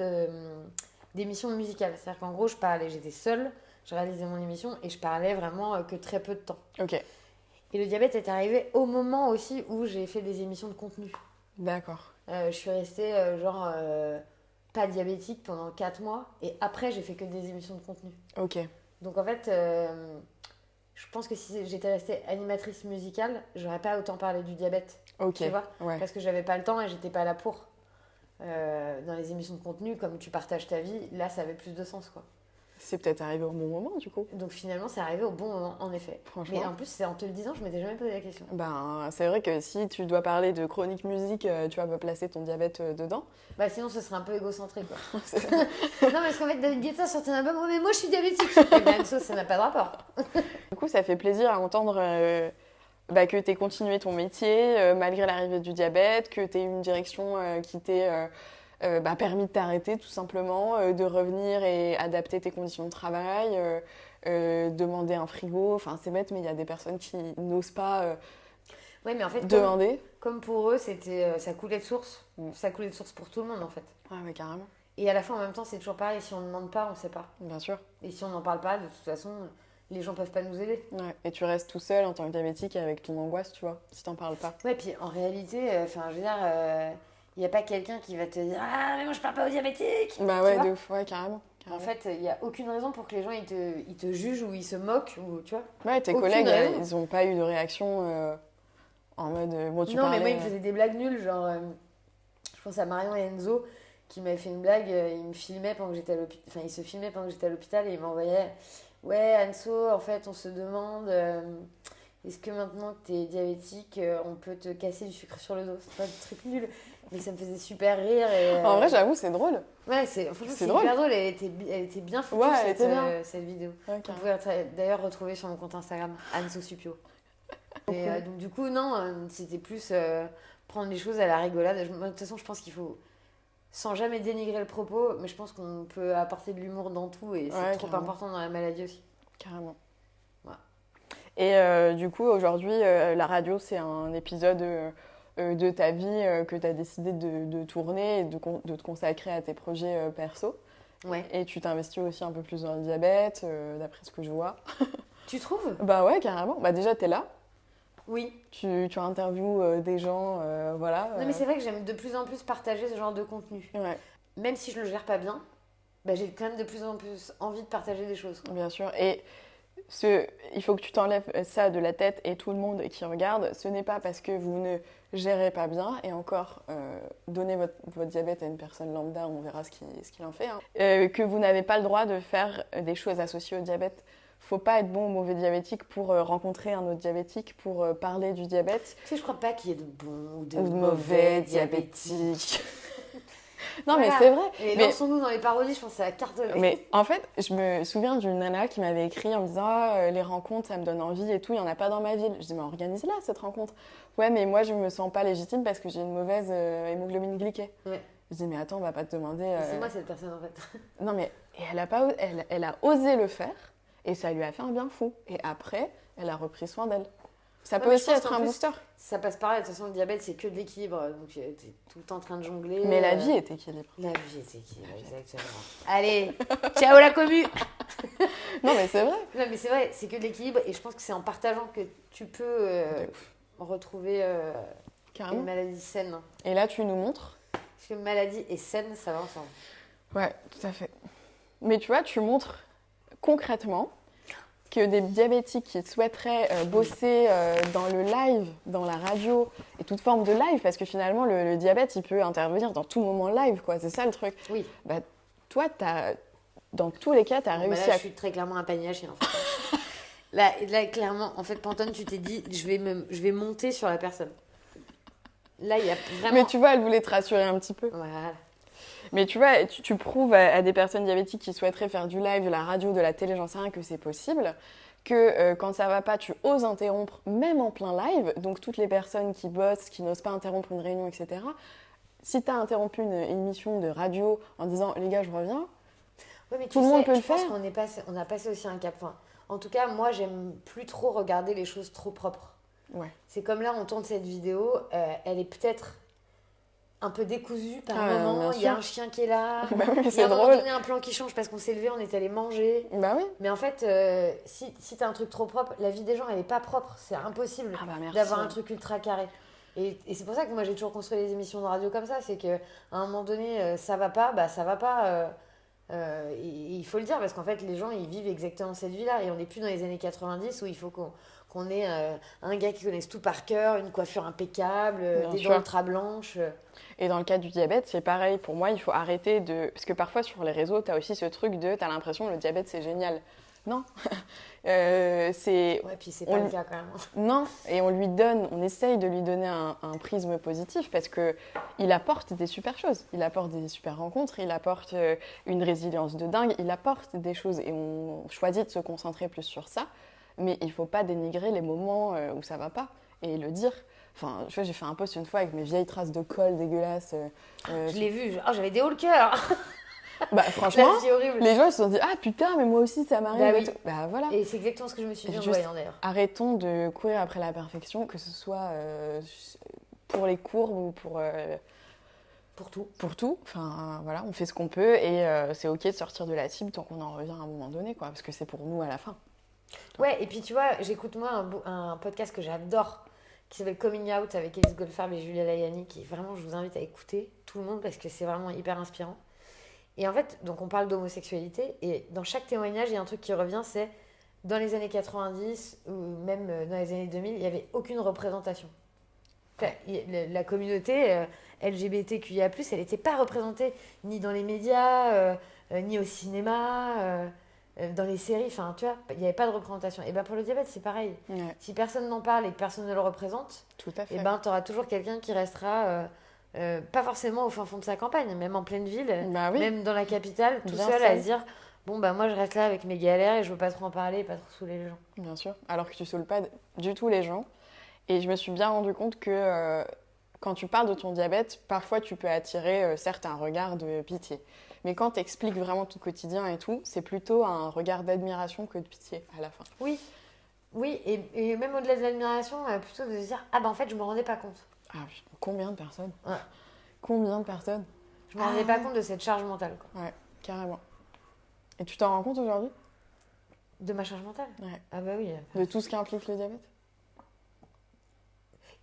d'émissions musicales. C'est-à-dire qu'en gros, j'étais seule, je réalisais mon émission et je parlais vraiment que très peu de temps. Ok, Et le diabète est arrivé au moment aussi où j'ai fait des émissions de contenu. d'accord. Je suis restée pas diabétique pendant 4 mois et après j'ai fait que des émissions de contenu. Ok, Donc en fait, je pense que si j'étais restée animatrice musicale, j'aurais pas autant parlé du diabète, ok. tu vois, Ouais. parce que j'avais pas le temps et j'étais pas là pour. Dans les émissions de contenu, comme tu partages ta vie, là ça avait plus de sens quoi. C'est peut-être arrivé au bon moment du coup. Donc finalement c'est arrivé au bon moment en effet. Franchement. Mais en plus c'est en te le disant, je m'étais jamais posé la question. Ben, c'est vrai que si tu dois parler de chronique musique, tu vas placer ton diabète dedans. Bah sinon ce serait un peu égocentrique quoi. Non parce qu'en fait David Guetta sortait un album, oh, mais moi je suis diabétique. Et ben Anso, ça n'a pas de rapport. Du coup, ça fait plaisir à entendre que tu aies continué ton métier malgré l'arrivée du diabète, que tu aies eu une direction qui t'ait permis de t'arrêter tout simplement, de revenir et adapter tes conditions de travail, demander un frigo. Enfin, c'est bête, mais il y a des personnes qui n'osent pas. Ouais, mais en fait, de indé. comme pour eux, ça coulait de source. Ça coulait de source pour tout le monde, en fait. Ah, mais carrément. Et à la fin, en même temps, c'est toujours pareil. Si on ne demande pas, on ne sait pas. Bien sûr. Et si on n'en parle pas, de toute façon, les gens peuvent pas nous aider. Ouais. Et tu restes tout seul en tant que diabétique avec ton angoisse, tu vois, si t'en parles pas. Ouais, puis en réalité, je veux dire, il n'y a pas quelqu'un qui va te dire Ah, mais moi je parle pas aux diabétiques. Bah Tu ouais, vois de ouf, ouais, carrément. En fait, il n'y a aucune raison pour que les gens ils te jugent ou ils se moquent, ou tu vois. Ouais, tes aucune collègues, raison. ils ont pas eu de réaction en mode bon, tu Non, parlais. mais moi, ils me faisaient des blagues nulles, genre, je pense à Marion et Enzo qui m'avaient fait une blague, ils me filmaient pendant que j'étais à l'hôpital, enfin, ils se filmaient pendant que j'étais à l'hôpital et ils m'envoyaient Ouais, Anso, en fait, on se demande est-ce que maintenant que t'es diabétique, on peut te casser du sucre sur le dos. C'est pas un truc nul, mais ça me faisait super rire. Et, En vrai, j'avoue, c'est drôle. Ouais, franchement, c'est c'est drôle. hyper drôle. Elle était bien foutue, Ouais, elle était bien. cette vidéo. Ouais, Vous carrément. pouvez d'ailleurs retrouver sur mon compte Instagram, Anso Supio. Et donc, du coup, non, c'était plus prendre les choses à la rigolade. De toute façon, je pense qu'il faut, sans jamais dénigrer le propos, mais je pense qu'on peut apporter de l'humour dans tout et c'est Ouais, trop carrément. important dans la maladie aussi. Carrément. Voilà. Et du coup, aujourd'hui, la radio, c'est un épisode de ta vie que tu as décidé de tourner et de te consacrer à tes projets perso. Ouais. Et tu t'investis aussi un peu plus dans le diabète, d'après ce que je vois. Tu trouves? Bah ouais, carrément. Bah déjà, t'es là. Oui. Tu interviews des gens, voilà. Non, mais c'est vrai que j'aime de plus en plus partager ce genre de contenu. Ouais, Même si je le gère pas bien, bah, j'ai quand même de plus en plus envie de partager des choses. bien sûr. Et il faut que tu t'enlèves ça de la tête et tout le monde qui regarde. Ce n'est pas parce que vous ne gérez pas bien, et encore, donnez votre diabète à une personne lambda, on verra ce qu'il en fait, hein, que vous n'avez pas le droit de faire des choses associées au diabète. Faut pas être bon ou mauvais diabétique pour rencontrer un autre diabétique, pour parler du diabète. Tu sais, je crois pas qu'il y ait de bons ou de Ou de mauvais diabétiques. Non, Voilà. mais c'est vrai. Et Mais- lançons-nous dans les parodies, je pense que ça va cartonner. Mais en fait, je me souviens d'une nana qui m'avait écrit en me disant les rencontres, ça me donne envie et tout, il n'y en a pas dans ma ville. Je dis mais organise-la cette rencontre. Ouais, mais moi je me sens pas légitime parce que j'ai une mauvaise hémoglobine glyquée. Ouais. Je dis mais attends, on va pas te demander. C'est moi cette personne en fait. Non mais et elle a osé le faire et ça lui a fait un bien fou. Et après, elle a repris soin d'elle. Ça Ouais, peut mais je aussi pense être qu'en un plus, booster. Ça passe par là, de toute façon le diabète c'est que de l'équilibre, donc t'es tout le temps en train de jongler. Mais la vie est équilibre. La vie est équilibre, exactement. Allez, ciao la commu. Non mais c'est vrai. Non mais c'est vrai, c'est que de l'équilibre et je pense que c'est en partageant que tu peux retrouver une Carrément. maladie saine. Et là, tu nous montres. Parce que maladie et saine, ça va ensemble. Ouais, tout à fait. Mais tu vois, tu montres concrètement que des diabétiques qui souhaiteraient bosser dans le live, dans la radio, et toute forme de live, parce que finalement, le diabète, il peut intervenir dans tout moment live, quoi. C'est ça le truc. Oui. Bah, toi, dans tous les cas, tu as Bon, bah réussi là, à... je suis très clairement un panier à chien. En fait. là, clairement, en fait, Pantone, tu t'es dit, je vais monter sur la personne. Là, il y a vraiment... Mais tu vois, elle voulait te rassurer un petit peu. Voilà. Mais tu vois, tu prouves à des personnes diabétiques qui souhaiteraient faire du live, de la radio, de la télé, j'en sais rien, que c'est possible. Que quand ça va pas, tu oses interrompre, même en plein live. Donc toutes les personnes qui bossent, qui n'osent pas interrompre une réunion, etc. Si tu as interrompu une émission de radio en disant « les gars, je reviens Ouais, mais Tout le monde peut le je pense faire. qu'on a passé aussi un cap. Enfin, en tout cas, moi, j'aime plus trop regarder les choses trop propres. ». Ouais. C'est comme là, on tourne cette vidéo, elle est peut-être un peu décousue par Ah, moment. bien Il y a sûr. un chien qui est là. Bah oui, Il y a c'est à un moment drôle. donné un plan qui change parce qu'on s'est levé, on est allé manger. Bah oui. Mais en fait, si t'as un truc trop propre, la vie des gens, elle est pas propre. C'est impossible Ah bah merci. d'avoir un truc ultra carré. Et c'est pour ça que moi, j'ai toujours construit les émissions de radio comme ça. C'est qu'à un moment donné, ça va pas, bah ça va pas. Et il faut le dire parce qu'en fait, les gens, ils vivent exactement cette vie-là. Et on n'est plus dans les années 90 où il faut qu'on ait un gars qui connaisse tout par cœur, une coiffure impeccable, Bien des sûr. dents ultra blanches. Et dans le cas du diabète, c'est pareil. Pour moi, il faut arrêter de... Parce que parfois, sur les réseaux, tu as aussi ce truc de... Tu as l'impression que le diabète, c'est génial. Non. C'est... Ouais, puis c'est pas le cas quand même. Non. Et on essaye de lui donner un prisme positif parce qu'il apporte des super choses. Il apporte des super rencontres, il apporte une résilience de dingue, il apporte des choses. Et on choisit de se concentrer plus sur ça. Mais il faut pas dénigrer les moments où ça va pas et le dire. Enfin, tu vois, j'ai fait un post une fois avec mes vieilles traces de colle dégueulasses. Je l'ai vu, j'avais des hauts le cœur. Bah franchement, La fille horrible. les gens ils se sont dit ah putain mais moi aussi ça m'arrive. Bah et oui. tout. Bah voilà. Et c'est exactement ce que je me suis dit en Juste voyant d'ailleurs. Arrêtons de courir après la perfection, que ce soit pour les courbes ou Pour tout. pour tout. Enfin voilà, on fait ce qu'on peut et c'est ok de sortir de la cible tant qu'on en revient à un moment donné quoi, parce que c'est pour nous à la fin. Ouais, et puis tu vois, j'écoute moi un podcast que j'adore qui s'appelle Coming Out avec Elise Goldfarb et Julia Layani, qui vraiment, je vous invite à écouter tout le monde parce que c'est vraiment hyper inspirant. Et en fait, donc on parle d'homosexualité et dans chaque témoignage, il y a un truc qui revient, c'est dans les années 90 ou même dans les années 2000, il n'y avait aucune représentation. Enfin, la communauté LGBTQIA+, elle n'était pas représentée ni dans les médias, ni au cinéma, dans les séries, enfin tu vois, il n'y avait pas de représentation. Et bien pour le diabète, c'est pareil. Ouais, Si personne n'en parle et que personne ne le représente, tout à fait. et ben tu auras toujours quelqu'un qui restera, pas forcément au fin fond de sa campagne, même en pleine ville, Bah oui. même dans la capitale, tout Bien seul seul. à se dire, bon bah moi je reste là avec mes galères et je veux pas trop en parler et pas trop saouler les gens. Bien sûr, alors que tu saoules pas du tout les gens. Et je me suis bien rendu compte que quand tu parles de ton diabète, parfois tu peux attirer certes un regard de pitié. Mais quand tu expliques vraiment ton quotidien et tout, c'est plutôt un regard d'admiration que de pitié à la fin. Oui, oui, et même au-delà de l'admiration, plutôt de se dire, ah bah en fait je me rendais pas compte. Ah, combien de personnes Ouais. Combien de personnes Je me rendais pas compte de cette charge mentale, quoi. Ouais, carrément. Et tu t'en rends compte aujourd'hui De ma charge mentale. Ouais. Ah bah oui. De tout ce qui implique le diabète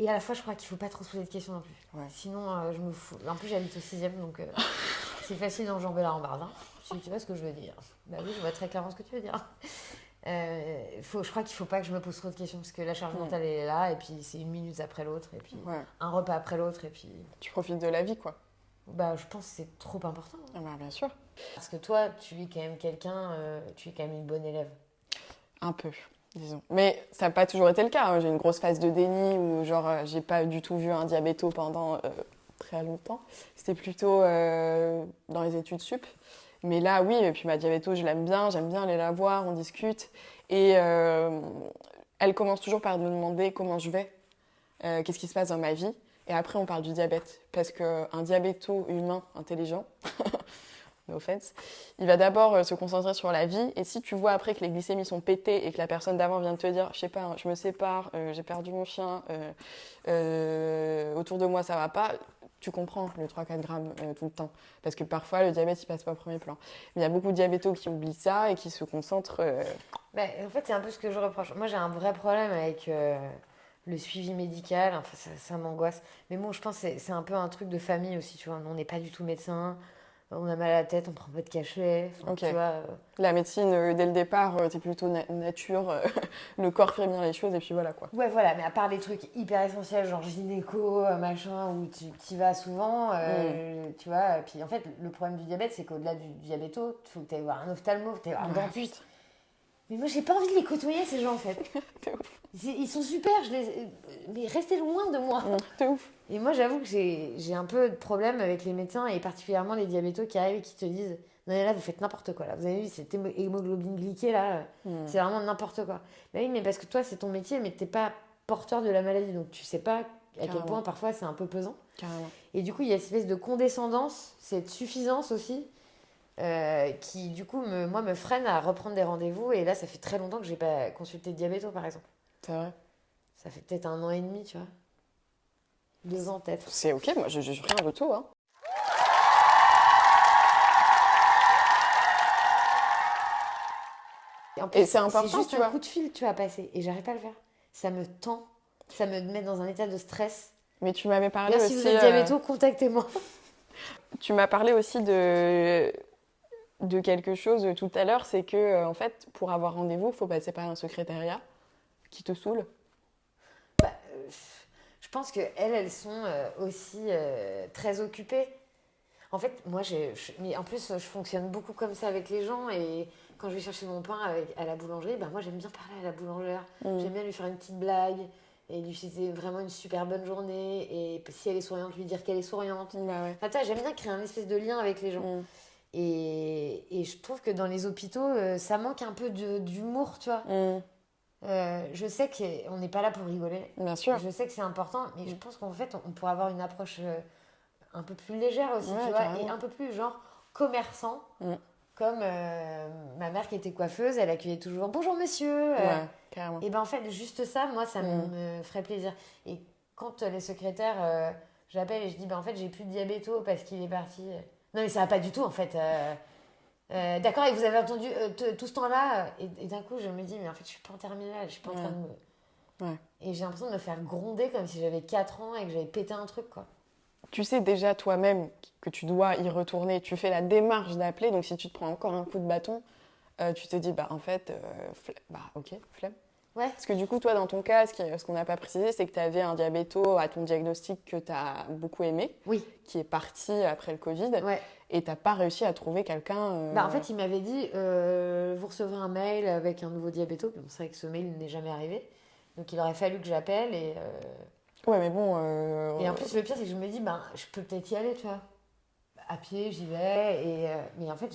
Et à la fois, je crois qu'il faut pas trop se poser de questions non plus. Ouais. Sinon, je me fous. En plus, j'habite au 6e, donc c'est facile d'enjamber la rambarde. Hein. Tu vois ce que je veux dire. Bah oui, je vois très clairement ce que tu veux dire. Je crois qu'il faut pas que je me pose trop de questions, parce que la charge mentale, elle est là, et puis c'est une minute après l'autre, et puis Ouais. un repas après l'autre, et puis... Tu profites de la vie, quoi. Bah, je pense que c'est trop important. Hein. Ah bah, bien sûr. Parce que toi, tu es quand même quelqu'un... tu es quand même une bonne élève. Un peu, disons. Mais ça n'a pas toujours été le cas. Hein. J'ai une grosse phase de déni où, genre, j'ai pas du tout vu un diabéto pendant très longtemps. C'était plutôt dans les études sup. Mais là, oui, et puis ma diabéto, je l'aime bien, j'aime bien aller la voir, on discute. Et elle commence toujours par me demander comment je vais, qu'est-ce qui se passe dans ma vie. Et après, on parle du diabète. Parce qu'un diabéto humain intelligent, no offense, il va d'abord se concentrer sur la vie. Et si tu vois après que les glycémies sont pétées et que la personne d'avant vient de te dire, je sais pas, je me sépare, j'ai perdu mon chien, autour de moi ça va pas, tu comprends le 3-4 grammes tout le temps. Parce que parfois, le diabète, il passe pas au premier plan. Mais il y a beaucoup de diabétos qui oublient ça et qui se concentrent... Bah, en fait, c'est un peu ce que je reproche. Moi, j'ai un vrai problème avec le suivi médical. Enfin, ça m'angoisse. Mais bon, je pense que c'est un peu un truc de famille aussi, tu vois. On n'est pas du tout médecin. On a mal à la tête, on prend pas de cachet. Enfin, Ok. tu vois, La médecine, dès le départ, t'es plutôt nature, le corps fait bien les choses et puis voilà quoi. Ouais, voilà. Mais à part les trucs hyper essentiels, genre gynéco, machin, où tu y vas souvent, tu vois. Et puis, en fait, le problème du diabète, c'est qu'au-delà du diabéto, il faut que tu ailles voir un ophtalmo, que tu ailles voir un dentiste. Mais moi, j'ai pas envie de les côtoyer, ces gens, en fait. Ils sont super, mais restez loin de moi. C'est ouf. Et moi, j'avoue que j'ai un peu de problème avec les médecins et particulièrement les diabétos qui arrivent et qui te disent non, mais là, vous faites n'importe quoi. Là. Vous avez vu, cette hémoglobine glyquée, là, c'est vraiment n'importe quoi. Bah oui, mais parce que toi, c'est ton métier, mais t'es pas porteur de la maladie. Donc, tu sais pas à quel Carrément. point, parfois, c'est un peu pesant. Carrément. Et du coup, il y a cette espèce de condescendance, cette suffisance aussi, qui, du coup, me freine à reprendre des rendez-vous. Et là, ça fait très longtemps que j'ai pas consulté de diabéto, par exemple. C'est vrai. Ça fait peut-être 1 an et demi, tu vois. 2 ans, peut-être. C'est ok, moi je rien de tout. Hein. En plus, Et c'est important, c'est juste tu un vois. coup de fil, tu vas passer. Et j'arrive pas à le faire. Ça me tend. Ça me met dans un état de stress. Mais tu m'avais parlé Là, aussi... si vous êtes diabéto, contactez-moi. Tu m'as parlé aussi de quelque chose tout à l'heure, c'est que en fait, pour avoir rendez-vous, il faut passer par un secrétariat qui te saoule. Je pense qu'elles sont aussi très occupées. En fait, moi, mais en plus, je fonctionne beaucoup comme ça avec les gens. Et quand je vais chercher mon pain à la boulangerie, moi, j'aime bien parler à la boulangère. J'aime bien lui faire une petite blague. Et lui souhaiter vraiment une super bonne journée. Et si elle est souriante, lui dire qu'elle est souriante. Bah ouais. Enfin, j'aime bien créer un espèce de lien avec les gens. Et je trouve que dans les hôpitaux, ça manque un peu d'humour, tu vois. Je sais qu'on n'est pas là pour rigoler. Bien sûr. Je sais que c'est important, mais je pense qu'en fait, on pourrait avoir une approche un peu plus légère aussi, Ouais, tu vois, carrément. et un peu plus genre, commerçant. Comme ma mère qui était coiffeuse, elle accueillait toujours bonjour monsieur. Ouais, carrément. Et ben en fait, juste ça, moi, ça me ferait plaisir. Et quand les secrétaires, j'appelle et je dis en fait, j'ai plus de diabéto parce qu'il est parti. Non, mais ça va pas du tout en fait. D'accord, et vous avez attendu tout ce temps-là. Et d'un coup, je me dis, mais en fait, je suis pas en terminale, je suis pas en train de me. Ouais. Et j'ai l'impression de me faire gronder comme si j'avais 4 ans et que j'avais pété un truc, quoi. Tu sais déjà toi-même que tu dois y retourner, tu fais la démarche d'appeler, donc si tu te prends encore un coup de bâton, tu te dis, en fait, ok, flemme. Ouais. Parce que du coup, toi, dans ton cas, ce qu'on n'a pas précisé, c'est que tu avais un diabéto à ton diagnostic que tu as beaucoup aimé, Oui. qui est parti après le Covid, Ouais. et tu n'as pas réussi à trouver quelqu'un... En fait, il m'avait dit, vous recevrez un mail avec un nouveau diabéto. Bon, c'est vrai que ce mail n'est jamais arrivé. Donc, il aurait fallu que j'appelle et... Ouais, mais bon... Et en plus, le pire, c'est que je me dis, je peux peut-être y aller, tu vois. À pied, j'y vais. Mais en fait,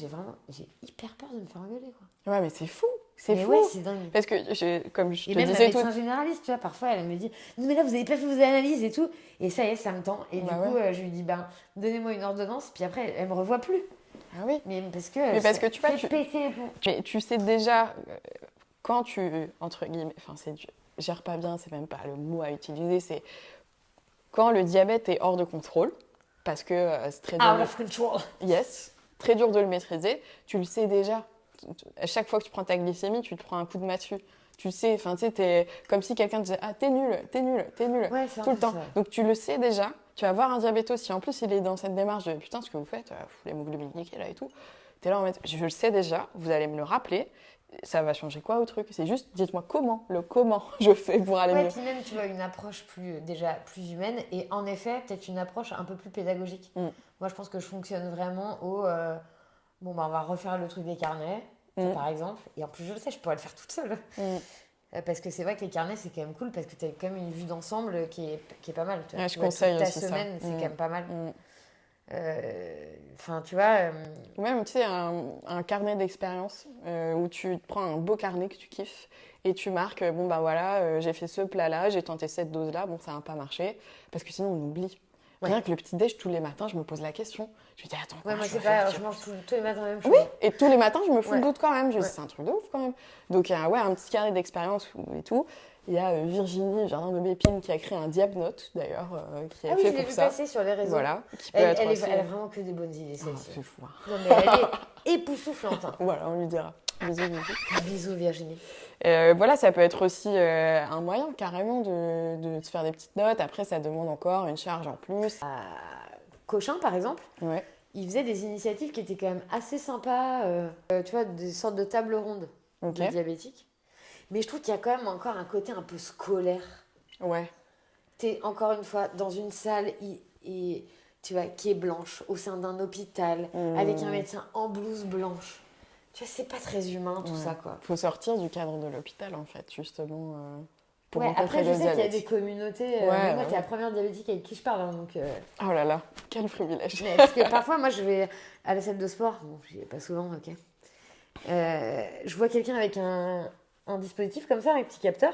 j'ai hyper peur de me faire engueuler, quoi. Ouais, mais c'est fou. C'est mais fou. Ouais, c'est dingue. Parce que, comme je Et te même disais... la médecin généraliste, tu vois, parfois, elle me dit, non, mais là, vous avez pas fait vos analyses et tout. Et ça y est, ça me tend. Et du coup, je lui dis, donnez-moi une ordonnance. Puis après, elle me revoit plus. Ah oui. Mais parce que tu vois, péter. Mais tu sais déjà, quand tu, entre guillemets, gère pas bien, c'est même pas le mot à utiliser, c'est quand le diabète est hors de contrôle, parce que c'est très dur. Out of control. Yes, très dur de le maîtriser, tu le sais déjà. À chaque fois que tu prends ta glycémie, tu te prends un coup de massue. Tu sais, t'es comme si quelqu'un te disait « Ah, t'es nul », ouais, tout le temps. Ça. Donc tu le sais déjà, tu vas voir un diabéto, si en plus il est dans cette démarche de « Putain, ce que vous faites, l'hémoglobine nickel là et tout », t'es là en mode « Je le sais déjà, vous allez me le rappeler, ça va changer quoi au truc ? C'est juste, dites-moi comment je fais pour aller mieux. » Puis même, tu vois, une approche déjà plus humaine et en effet, peut-être une approche un peu plus pédagogique. Moi, je pense que je fonctionne vraiment au... on va refaire le truc des carnets, par exemple. Et en plus, je le sais, je pourrais le faire toute seule. Parce que c'est vrai que les carnets, c'est quand même cool parce que tu as quand même une vue d'ensemble qui est pas mal. Tu vois, je conseille ta aussi semaine, ça. c'est quand même pas mal. Tu vois... Ou même, tu sais, un carnet d'expérience où tu te prends un beau carnet que tu kiffes et tu marques, j'ai fait ce plat-là, j'ai tenté cette dose-là, ça n'a pas marché. Parce que sinon, on oublie. Ouais. Rien que le petit-déj, tous les matins, je me pose la question. Je me dis, attends, moi, c'est faire pas... Je mange tous les matins la même chose. Oui, et tous les matins, je me fous le Ouais. doute quand même. Je me dis, c'est un truc de ouf quand même. Donc, un petit carnet d'expérience et tout. Il y a Virginie, Jardin de Bépine, qui a créé un Diabnote, d'ailleurs, qui a fait je l'ai pour vu ça. passer sur les réseaux. Voilà, qui peut être aussi... Elle a vraiment que des bonnes idées, Ah, celle-ci. c'est fou. Hein. Non, mais elle est époustouflante. Hein. Voilà, on lui dira. Bisous, bisous. Bisous, Virginie. Ça peut être aussi un moyen carrément de se faire des petites notes. Après, ça demande encore une charge en plus. Cochin, par exemple, Ouais. il faisait des initiatives qui étaient quand même assez sympas. Tu vois, des sortes de tables rondes Ok. de diabétiques. Mais je trouve qu'il y a quand même encore un côté un peu scolaire. Ouais. T'es encore une fois dans une salle tu vois, qui est blanche, au sein d'un hôpital, avec un médecin en blouse blanche. Tu vois, c'est pas très humain tout ça, quoi. Faut sortir du cadre de l'hôpital, en fait, justement, pour Ouais, rencontrer après, je des sais qu'il y a des diabétiques. communautés. Moi, t'es la première diabétique avec qui je parle. Hein, donc, Oh là là, quel privilège. mais parce que parfois, moi, je vais à la salle de sport. Bon, j'y vais pas souvent, ok. Je vois quelqu'un avec un dispositif comme ça, un petit capteur.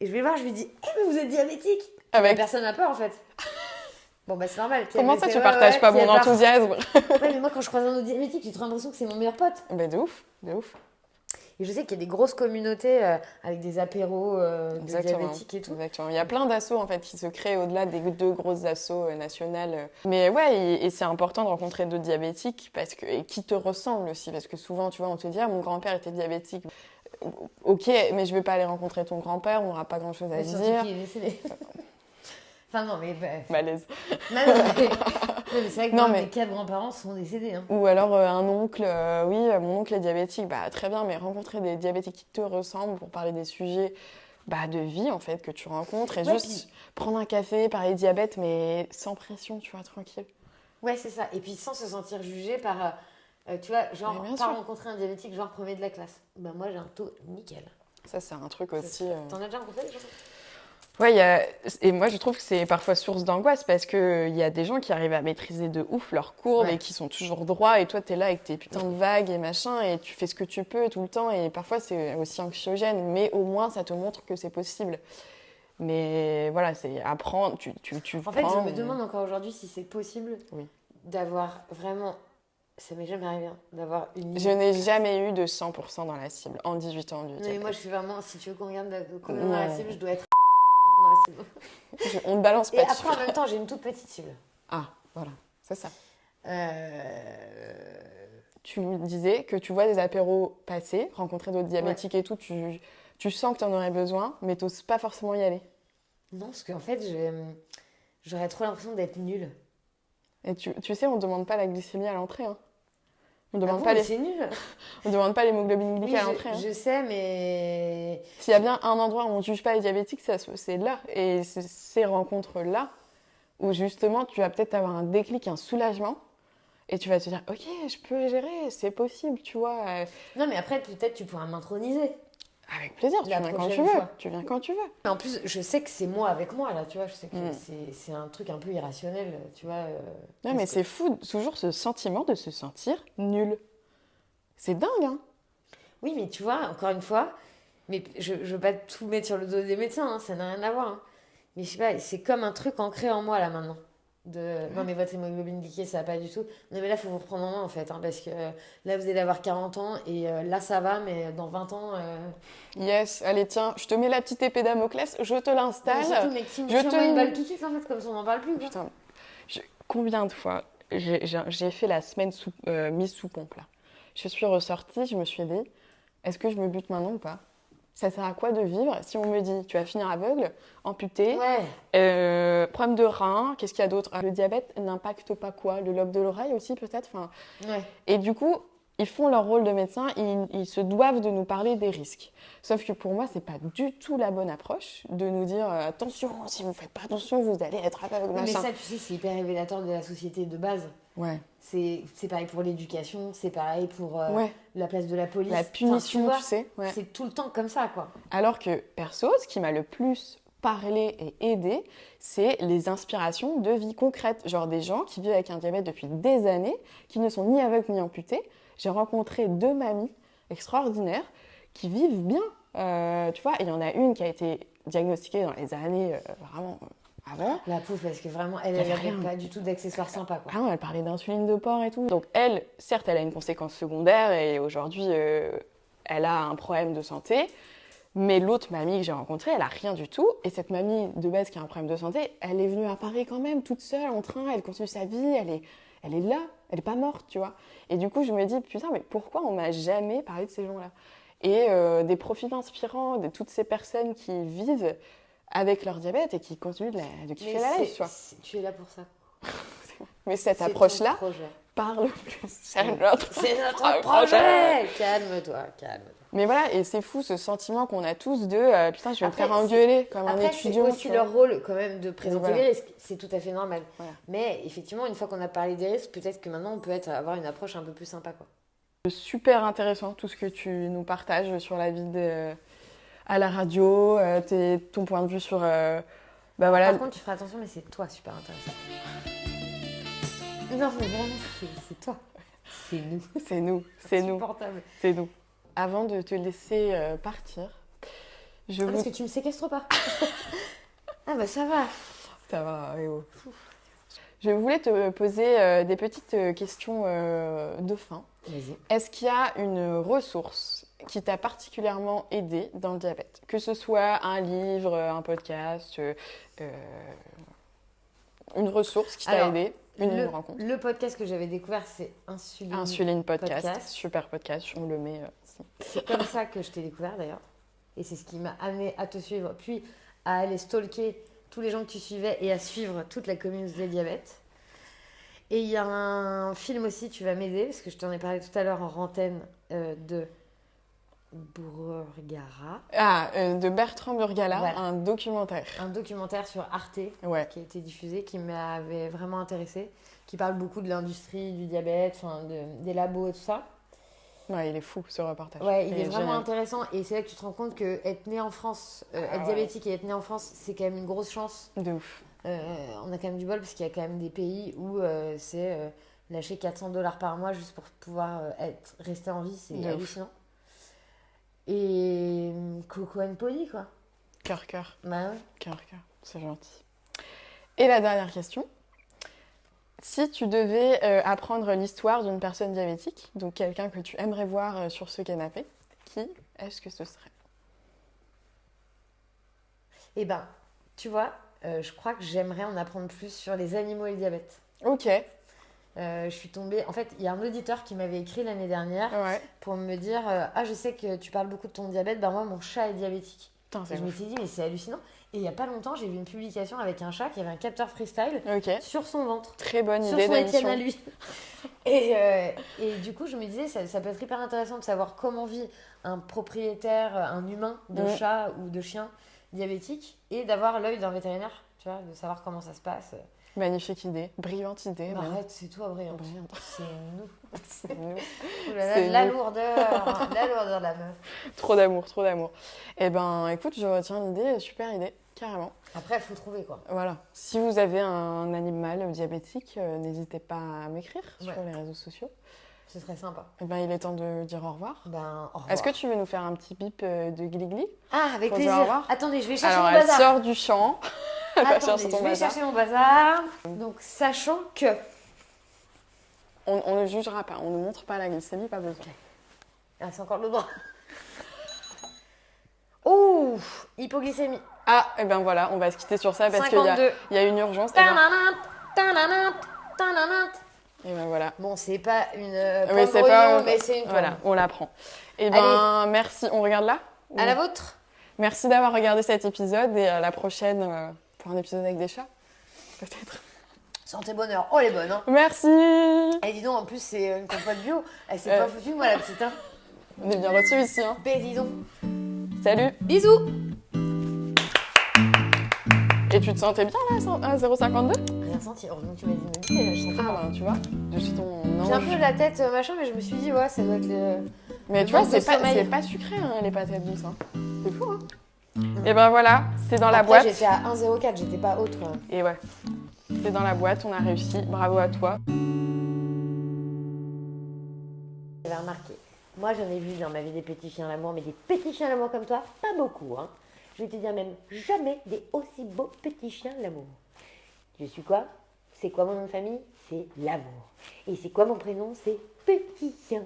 Et je vais le voir, je lui dis mais vous êtes diabétique. Avec... Personne n'a peur, en fait. Bon, bah, c'est normal. Comment ça, tu partages pas mon enthousiasme? Ouais, mais moi, quand je croise un autre diabétique, j'ai trop l'impression que c'est mon meilleur pote. Ben de ouf, de ouf. Et je sais qu'il y a des grosses communautés avec des apéros de diabétiques et tout. Exactement. Il y a plein d'assauts en fait qui se créent au-delà des deux grosses assos nationales. Mais ouais, et c'est important de rencontrer d'autres diabétiques et qui te ressemblent aussi. Parce que souvent, tu vois, on te dit mon grand-père était diabétique. Ok, mais je vais pas aller rencontrer ton grand-père, on n'aura pas grand-chose à se dire. Surtout qu'il est décédé. Enfin non, mais... Malaise. Non, mais c'est vrai que mes 4 grands-parents sont décédés. Hein. Ou alors un oncle, oui, mon oncle est diabétique, très bien, mais rencontrer des diabétiques qui te ressemblent pour parler des sujets de vie, en fait, que tu rencontres. Et juste prendre un café, parler diabète, mais sans pression, tu vois, tranquille. Ouais, c'est ça. Et puis sans se sentir jugé par... tu vois, genre, pas rencontrer un diabétique, genre premier de la classe. Moi, j'ai un taux nickel. Ça, c'est un truc aussi... T'en as déjà rencontré des gens ? Ouais, et moi je trouve que c'est parfois source d'angoisse parce qu'il y a des gens qui arrivent à maîtriser de ouf leurs courbes et qui sont toujours droits et toi t'es là avec tes putains de vagues et machin et tu fais ce que tu peux tout le temps et parfois c'est aussi anxiogène mais au moins ça te montre que c'est possible. Mais voilà, c'est apprendre, tu En fait, je me demande encore aujourd'hui si c'est possible d'avoir vraiment Ça m'est jamais arrivé d'avoir une. Je n'ai jamais eu de 100% dans la cible en 18 ans du Mais diabète. moi, je suis vraiment. Si tu veux qu'on regarde qu'on est dans Ouais. la cible, je dois être dans la cible. On ne balance Et pas de après, en chiffres. même temps, j'ai une toute petite cible. Ah, voilà, c'est ça. Euh, Tu me disais que tu vois des apéros passer, rencontrer d'autres diabétiques et tout, tu sens que tu en aurais besoin, mais tu n'oses pas forcément y aller. Non, parce qu'en fait, j'aurais trop l'impression d'être nulle. Et tu sais, on ne demande pas la glycémie à l'entrée. Hein. On ne Ah demande, bon, pas mais c'est nul. on demande pas l'hémoglobine Oui, glycée à l'entrée. Hein. je sais, mais. S'il y a bien un endroit où on ne juge pas les diabétiques, c'est là. Et c'est ces rencontres-là où justement tu vas peut-être avoir un déclic, un soulagement. Et tu vas te dire, ok, je peux gérer, c'est possible, tu vois. Non, mais après, peut-être tu pourras m'introniser. Avec plaisir, tu La viens quand tu prochaine veux. fois. Tu viens quand tu veux. Mais en plus, je sais que c'est moi avec moi, là, tu vois. Je sais que Mm. c'est un truc un peu irrationnel, tu vois. Non, mais parce que- c'est fou, toujours ce sentiment de se sentir nul. C'est dingue, hein. Oui, mais tu vois, encore une fois, mais je veux pas tout mettre sur le dos des médecins, hein, ça n'a rien à voir. Hein. Mais je sais pas, c'est comme un truc ancré en moi, là, maintenant. Non, mais votre hémoglobine glycée, ça va pas du tout. Non, mais là, il faut vous reprendre en main, en fait, hein, parce que là, vous allez avoir 40 ans, et là, ça va, mais dans 20 ans... Yes, allez, tiens, je te mets la petite épée Damoclès, je te Mais l'installe. surtout, mais qui je tire-moi te- une balle tout de suite, en fait, comme ça, on n'en parle plus, quoi. Putain, combien de fois j'ai fait la semaine mise sous pompe, là. Je suis ressortie, je me suis dit, est-ce que je me bute maintenant ou pas? Ça sert à quoi de vivre si on me dit, tu vas finir aveugle, amputé, Ouais, problème de rein, qu'est-ce qu'il y a d'autre? Le diabète n'impacte pas quoi? Le lobe de l'oreille aussi peut-être, enfin, ouais. et du coup, ils font leur rôle de médecin, ils se doivent de nous parler des risques. Sauf que pour moi, c'est pas du tout la bonne approche de nous dire attention, si vous faites pas attention, vous allez être aveugle. Oui, mais machin. ça, tu sais, c'est hyper révélateur de la société de base. Ouais. C'est pareil pour l'éducation, c'est pareil pour Ouais. la place de la police. La Enfin, punition, vois, tu sais. Ouais. c'est tout le temps comme ça, quoi. Alors que perso, ce qui m'a le plus parlé et aidé, c'est les inspirations de vie concrète. Genre des gens qui vivent avec un diabète depuis des années, qui ne sont ni aveugles ni amputés. J'ai rencontré 2 mamies extraordinaires qui vivent bien. Tu vois, il y en a une qui a été diagnostiquée dans les années vraiment avant. La pauvre, parce que vraiment, elle Y avait n'avait rien. pas du tout d'accessoires sympas, quoi. Ah non, elle parlait d'insuline de porc et tout. Donc elle, certes, elle a une conséquence secondaire et aujourd'hui, elle a un problème de santé. Mais l'autre mamie que j'ai rencontrée, elle a rien du tout. Et cette mamie de base qui a un problème de santé, elle est venue à Paris quand même, toute seule, en train. Elle continue sa vie, elle est là, elle est pas morte, tu vois. Et du coup, je me dis, putain, mais pourquoi on m'a jamais parlé de ces gens-là? Et des profils inspirants de toutes ces personnes qui vivent avec leur diabète et qui continuent de kiffer la life, tu vois. Tu es là pour ça. Mais cette C'est ton approche-là projet. parle plus. C'est notre C'est notre projet. Calme-toi, calme-toi. Mais voilà, et c'est fou ce sentiment qu'on a tous de putain, je vais me Après, faire engueuler comme un Après, c'est étudiant. aussi tu vois. leur rôle quand même de présenter voilà. les risques. C'est tout à fait normal. Voilà. Mais effectivement, une fois qu'on a parlé des risques, peut-être que maintenant on peut avoir une approche un peu plus sympa, quoi. Super intéressant tout ce que tu nous partages sur la vie à la radio, ton point de vue sur. Bah voilà. Par contre, tu feras attention, mais c'est toi super intéressant. Non, mais vraiment, c'est toi. C'est nous. C'est nous, c'est nous, Insupportable. c'est nous. Avant de te laisser partir, je Parce vous. que tu me séquestres pas. Ah bah ça va. Ça va, eh oh. Je voulais te poser des petites questions de fin. Vas-y. Est-ce qu'il y a une ressource qui t'a particulièrement aidé dans le diabète? Que ce soit un livre, un podcast, une ressource qui t'a Alors, aidé, une rencontre. Le podcast que j'avais découvert, c'est Insuline. Insuline podcast, Podcast. super podcast, on le met ici. C'est comme ça que je t'ai découvert d'ailleurs. Et c'est ce qui m'a amené à te suivre, puis à aller stalker tous les gens que tu suivais et à suivre toute la communauté diabète. Et il y a un film aussi, tu vas m'aider, parce que je t'en ai parlé tout à l'heure en rantaine de Burgara. De Bertrand Burgala, Voilà. un documentaire. Un documentaire sur Arte Ouais. qui a été diffusé, qui m'avait vraiment intéressée, qui parle beaucoup de l'industrie du diabète, des labos et tout ça. Ouais, il est fou ce reportage. Ouais, il est vraiment génial. intéressant et c'est là que tu te rends compte que être né en France, être ouais. diabétique et être né en France, c'est quand même une grosse chance. De ouf. On a quand même du bol parce qu'il y a quand même des pays où c'est lâcher 400$ par mois juste pour pouvoir rester en vie, c'est De ouf. hallucinant. Et Coco and Polly, quoi. Cœur, Bah ouais. c'est gentil. Et la dernière question. Si tu devais apprendre l'histoire d'une personne diabétique, donc quelqu'un que tu aimerais voir sur ce canapé, qui est-ce que ce serait? Eh ben, tu vois, je crois que j'aimerais en apprendre plus sur les animaux et le diabète. Ok. Je suis tombée... En fait, il y a un auditeur qui m'avait écrit l'année dernière pour me dire ah, je sais que tu parles beaucoup de ton diabète, ben moi, mon chat est diabétique. Putain, Et je me suis dit, mais c'est hallucinant. Et il n'y a pas longtemps, j'ai vu une publication avec un chat qui avait un capteur freestyle sur son ventre. Très bonne sur idée son d'émission. Étienne à lui. Et du coup, je me disais, ça peut être hyper intéressant de savoir comment vit un propriétaire, un humain de chat ou de chien diabétique et d'avoir l'œil d'un vétérinaire, tu vois, de savoir comment ça se passe. Magnifique idée, brillante idée. Bah arrête, c'est toi brillante. C'est nous. C'est nous. Oh là là, la lourdeur de la meuf. Trop d'amour, trop d'amour. Eh ben, écoute, je retiens l'idée, super idée, carrément. Après, il faut trouver quoi. Voilà. Si vous avez un animal diabétique, n'hésitez pas à m'écrire sur les réseaux sociaux. Ce serait sympa. Eh ben, il est temps de dire au revoir. Ben, au revoir. Est-ce que tu veux nous faire un petit bip de gli-gli? Ah, avec pour plaisir. dire au revoir? Attendez, je vais chercher Alors, mon bazar. elle sort du champ. Attendez, je vais chercher mon bazar. Donc, sachant que... On ne jugera pas, on ne montre pas la glycémie, pas besoin. Ah, c'est encore le bras. Ouh, hypoglycémie. Ah, et ben voilà, on va se quitter sur ça parce qu'il 52. y a une urgence. Et ben voilà. Bon, c'est pas une Oui, c'est pas... mais c'est une Voilà, pomme. on la prend. Et ben merci, on regarde là? À la vôtre. Merci d'avoir regardé cet épisode et à la prochaine pour un épisode avec des chats, peut-être. Santé bonheur. Oh, elle est bonne, hein. Merci. Et dis donc, en plus, c'est une compote bio. Elle s'est pas foutue, moi, la petite, hein. On est bien reçus ici, hein. Dis donc. Salut. Bisous. Et tu te sentais bien là, à 0,52? Rien senti. Heureusement que tu m'as dit de me dire, là, je sentais pas. Ah bah tu vois, je suis ton ange. J'ai un peu la tête machin, mais je me suis dit, ouais, ça doit être le... Mais le tu vois, manque de sommeil. c'est pas sucré, hein, les patates douces. Hein. C'est fou, hein. Et ben voilà, c'est dans la Après, boîte. j'étais à 1,04, j'étais pas haute, quoi. Et ouais, c'est dans la boîte, on a réussi. Bravo à toi. J'avais remarqué. Moi, j'en ai vu dans ma vie des petits chiens à l'amour, mais des petits chiens à l'amour comme toi, pas beaucoup, hein. Je vais te dire même, jamais des aussi beaux petits chiens à l'amour. Je suis quoi? C'est quoi mon nom de famille? C'est l'amour. Et c'est quoi mon prénom? C'est Petit Chien.